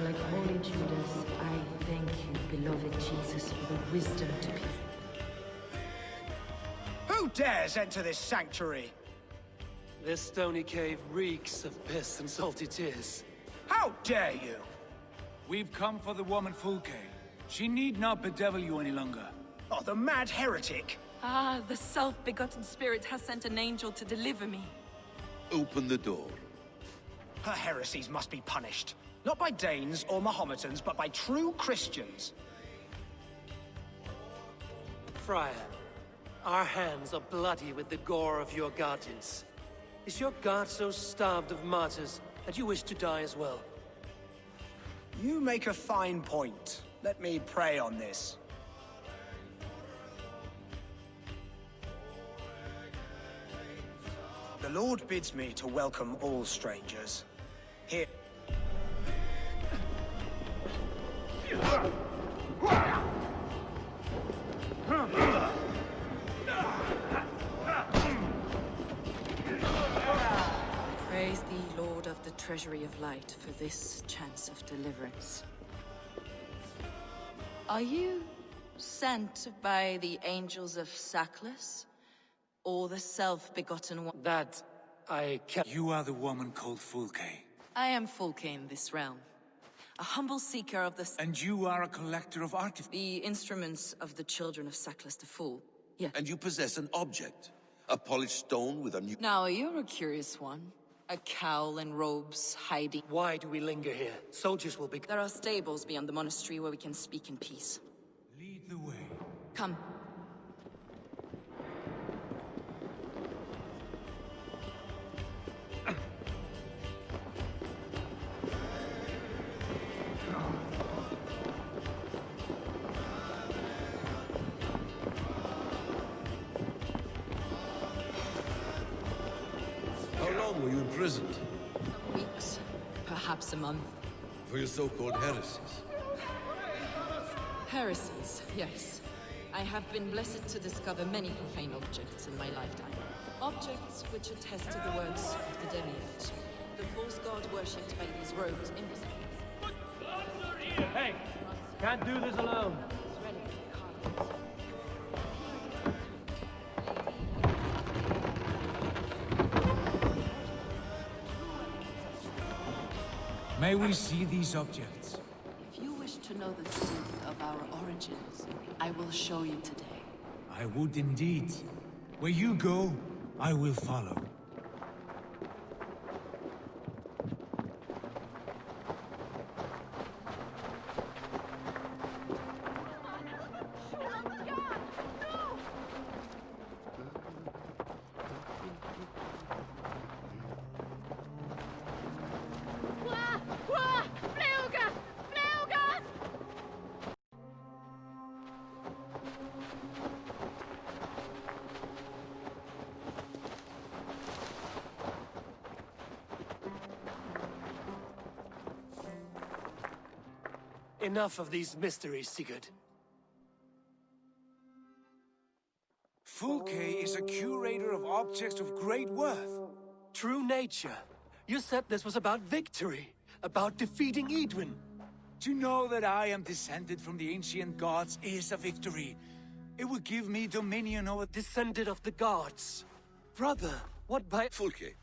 Like Holy Judas, I thank you, beloved Jesus, for the wisdom to be. Who dares enter this sanctuary? This stony cave reeks of piss and salty tears. How dare you? We've come for the woman Fulke. She need not bedevil you any longer. Oh, the mad heretic! Ah, the self-begotten spirit has sent an angel to deliver me. Open the door. Her heresies must be punished. Not by Danes or Mahometans, but by true Christians. Friar, our hands are bloody with the gore of your guardians. Is your God so starved of martyrs that you wish to die as well? You make a fine point. Let me pray on this. The Lord bids me to welcome all strangers. Here. Praise thee, Lord of the Treasury of Light, for this chance of deliverance. Are you sent by the angels of Sackless, or the self-begotten one? That I can't. You are the woman called Fulke. I am Fulke in this realm. A humble seeker of the... And you are a collector of artifacts. The instruments of the children of Sackless the Fool. Yeah. And you possess an object. A polished stone with a new... Now, you're a curious one. A cowl and robes hiding... Why do we linger here? Soldiers will be... There are stables beyond the monastery where we can speak in peace. Lead the way. Come. How long were you imprisoned? Weeks. Perhaps a month. For your so-called heresies? Heresies, yes. I have been blessed to discover many profane objects in my lifetime. Objects which attest to the works of the demiurge. The false god worshipped by these robed imbeciles. Hey, can't do this alone. May we see these objects? If you wish to know the truth of our origins, I will show you today. I would indeed. Where you go, I will follow. Enough of these mysteries, Sigurd. Fulke is a curator of objects of great worth. True nature. You said this was about victory, about defeating Edwin. To know that I am descended from the ancient gods is a victory. It will give me dominion over... Descended of the gods. Brother, what by... Fulke,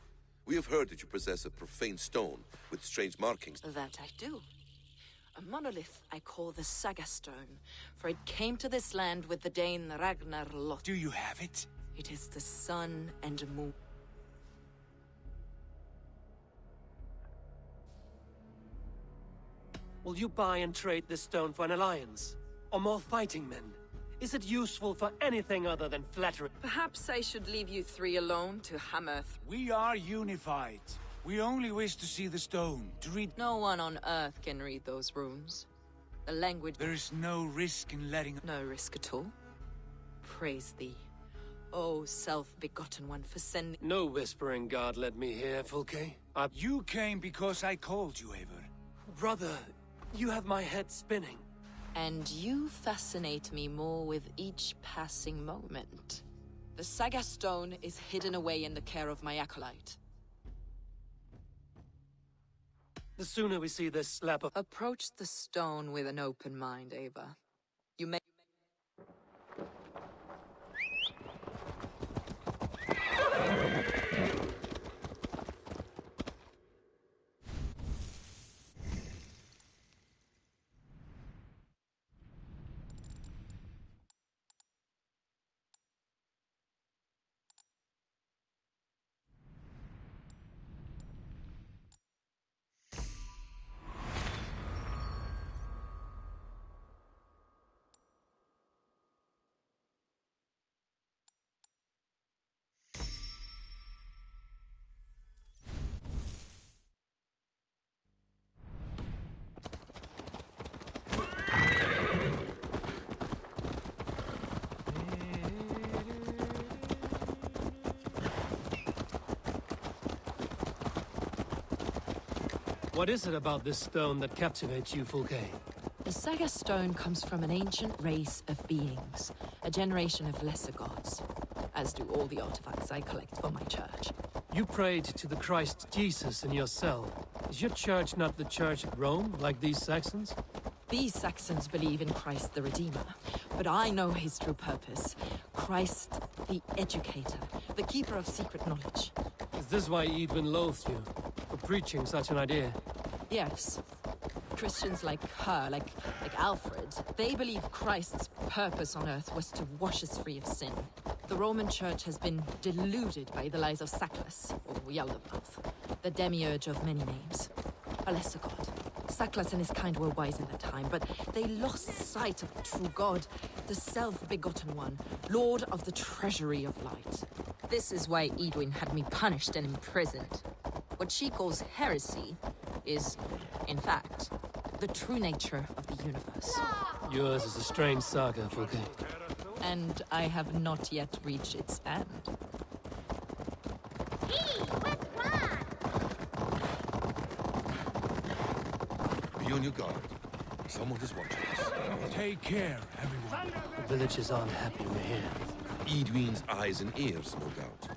we have heard that you possess a profane stone with strange markings. That I do. A monolith I call the Saga Stone, for it came to this land with the Dane Ragnar Lot. Do you have it? It is the sun and moon. Will you buy and trade this stone for an alliance? Or more fighting men? Is it useful for anything other than flattery? Perhaps I should leave you three alone to hammer. We are unified. We only wish to see the stone, to read... No one on Earth can read those runes. The language... There is no risk in letting... No risk at all. Praise thee, O self-begotten one, for sending... No whispering God led me here, Fulke. You came because I called you, Eivor. Brother, you have my head spinning. And you fascinate me more with each passing moment. The Saga Stone is hidden away in the care of my acolyte. The sooner we see this slap of... Approach the stone with an open mind, Ava. You may... What is it about this stone that captivates you, Fulke? The Saga Stone comes from an ancient race of beings, a generation of lesser gods, as do all the artifacts I collect for my church. You prayed to the Christ Jesus in your cell. Is your church not the Church of Rome, like these Saxons? These Saxons believe in Christ the Redeemer, but I know his true purpose. Christ the Educator, the keeper of secret knowledge. Is this why Edwin loathed you? For preaching such an idea? Yes. Christians like her, like Alfred, they believe Christ's purpose on Earth was to wash us free of sin. The Roman Church has been deluded by the lies of Saklas, or Yaldabaoth, the demiurge of many names. A lesser god. Saklas and his kind were wise in their time, but they lost sight of the true God, the self-begotten one, Lord of the treasury of light. This is why Edwin had me punished and imprisoned. What she calls heresy is, in fact, the true nature of the universe. Yours is a strange saga, Fulke. And I have not yet reached its end. Be on your guard. Someone is watching us. Take care, everyone. The villagers aren't happy we're here. Edwin's eyes and ears, no doubt.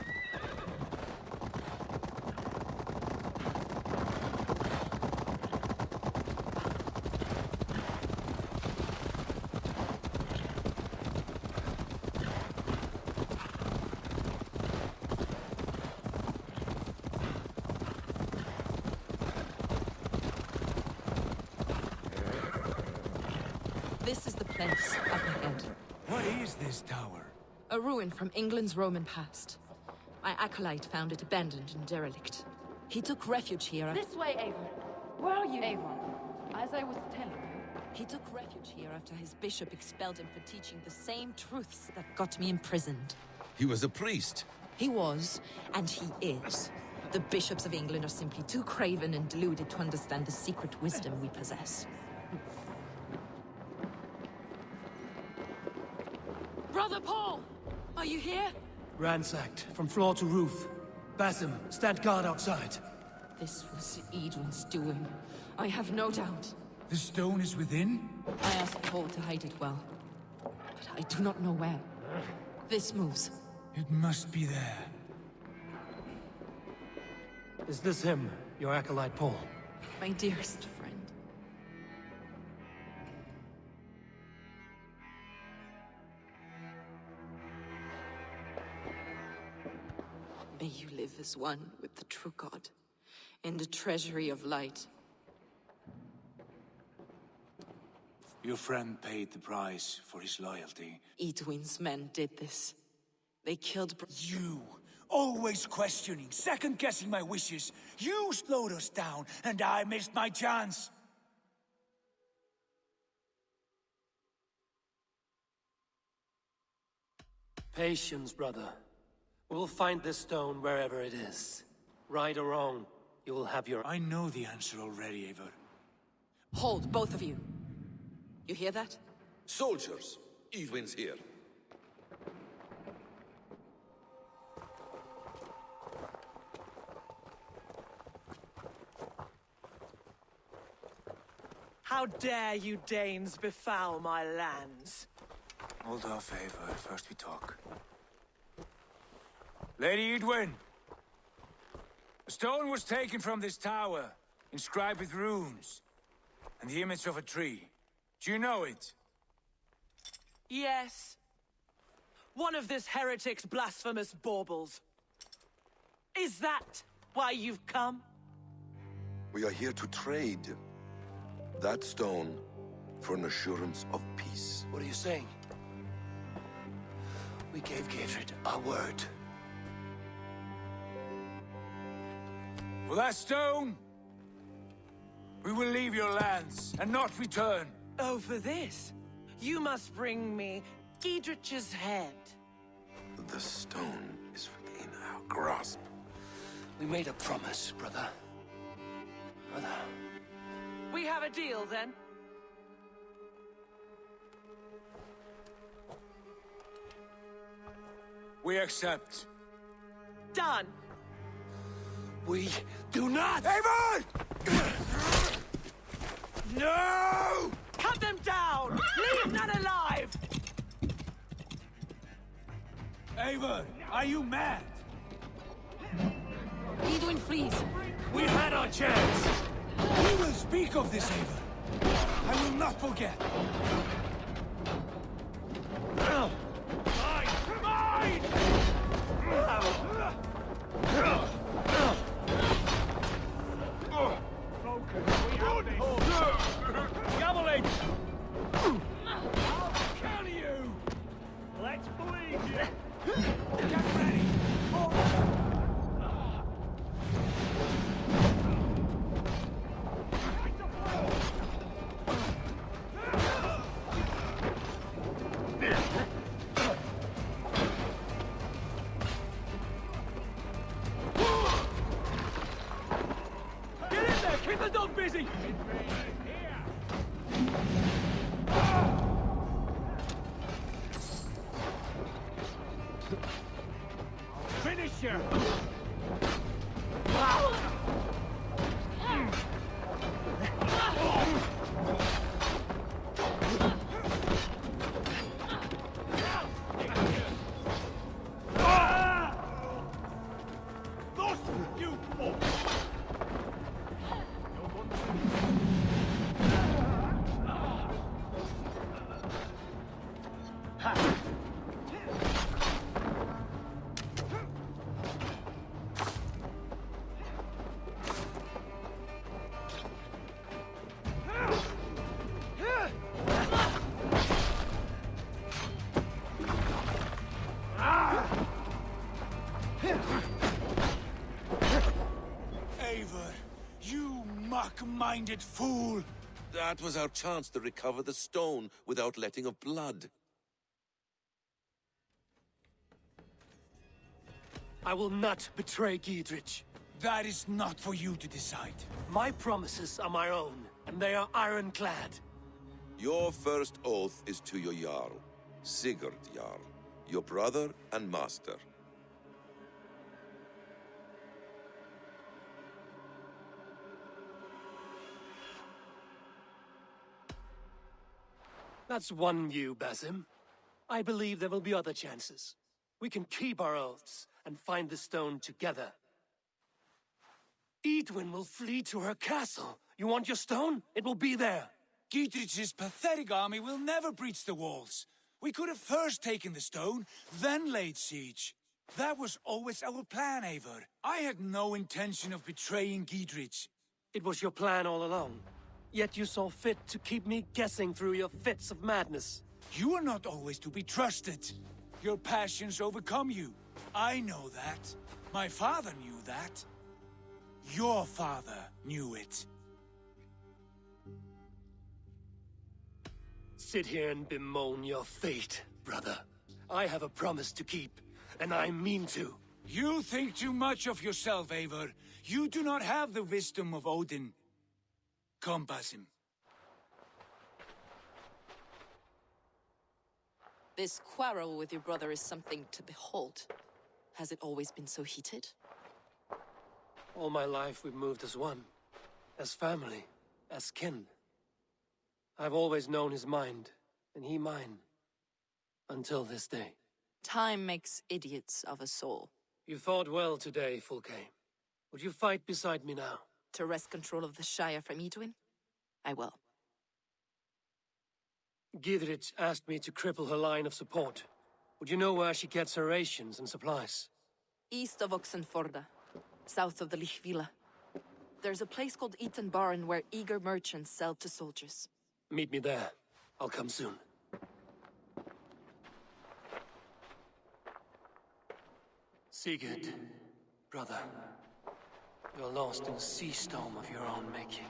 This is the place up ahead. What is this tower? A ruin from England's Roman past. My acolyte found it abandoned and derelict. He took refuge here. This way, Eivor. Where are you? Eivor, as I was telling you. He took refuge here after his bishop expelled him for teaching the same truths that got me imprisoned. He was a priest. He was, and he is. The bishops of England are simply too craven and deluded to understand the secret wisdom we possess. Brother Paul! Are you here? Ransacked, from floor to roof. Basim, stand guard outside. This was Edwin's doing. I have no doubt. The stone is within? I asked Paul to hide it well, but I do not know where. This moves. It must be there. Is this him, your acolyte Paul? My dearest friend. May you live as one with the true God, in the treasury of light. Your friend paid the price for his loyalty. Edwin's men did this. They killed You! Always questioning, second-guessing my wishes. You slowed us down, and I missed my chance. Patience, brother. We'll find this stone wherever it is. Right or wrong, you will have your... I know the answer already, Eivor. Hold, both of you. You hear that? Soldiers, Edwin's here. How dare you Danes befoul my lands? Hold off, Eivor. First we talk. Lady Edwin! A stone was taken from this tower, inscribed with runes, and the image of a tree. Do you know it? Yes. One of this heretic's blasphemous baubles. Is that why you've come? We are here to trade that stone for an assurance of peace. What are you saying? We gave Gatred our word. For that stone, we will leave your lands and not return. Oh, for this? You must bring me Giedrich's head. The stone is within our grasp. We made a promise, brother. Brother. We have a deal, then? We accept. Done! We do not! Eivor! No! Cut them down! Leave none alive! Eivor, are you mad? Edwin flees. We had our chance. We will speak of this, Eivor. I will not forget. Mine! Javelin! I'll kill you! Let's bleed you! Get ready! Get in there! Keep the dog busy! Finish you! Those you folks! Eivor, you mock-minded fool! That was our chance to recover the stone without letting of blood. I will not betray Giedrich. That is not for you to decide. My promises are my own, and they are ironclad. Your first oath is to your Jarl, Sigurd Jarl, your brother and master. That's one view, Basim. I believe there will be other chances. We can keep our oaths and find the stone together. Edwin will flee to her castle. You want your stone? It will be there. Giedrich's pathetic army will never breach the walls. We could have first taken the stone, then laid siege. That was always our plan, Eivor. I had no intention of betraying Giedrich. It was your plan all along. Yet you saw fit to keep me guessing through your fits of madness. You are not always to be trusted. Your passions overcome you. I know that. My father knew that. Your father knew it. Sit here and bemoan your fate, brother. I have a promise to keep, and I mean to. You think too much of yourself, Eivor. You do not have the wisdom of Odin. Come, Basim. This quarrel with your brother is something to behold. Has it always been so heated? All my life we've moved as one. As family. As kin. I've always known his mind, and he mine. Until this day. Time makes idiots of us all. You fought well today, Fulke. Would you fight beside me now? To wrest control of the Shire from Edwin? I will. Giedrich asked me to cripple her line of support. Would you know where she gets her rations and supplies? East of Oxenforda, south of the Lichvila. There's a place called Eaton Barn where eager merchants sell to soldiers. Meet me there. I'll come soon. Sigurd, brother, you're lost in a sea storm of your own making.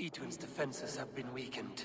Edwin's defenses have been weakened.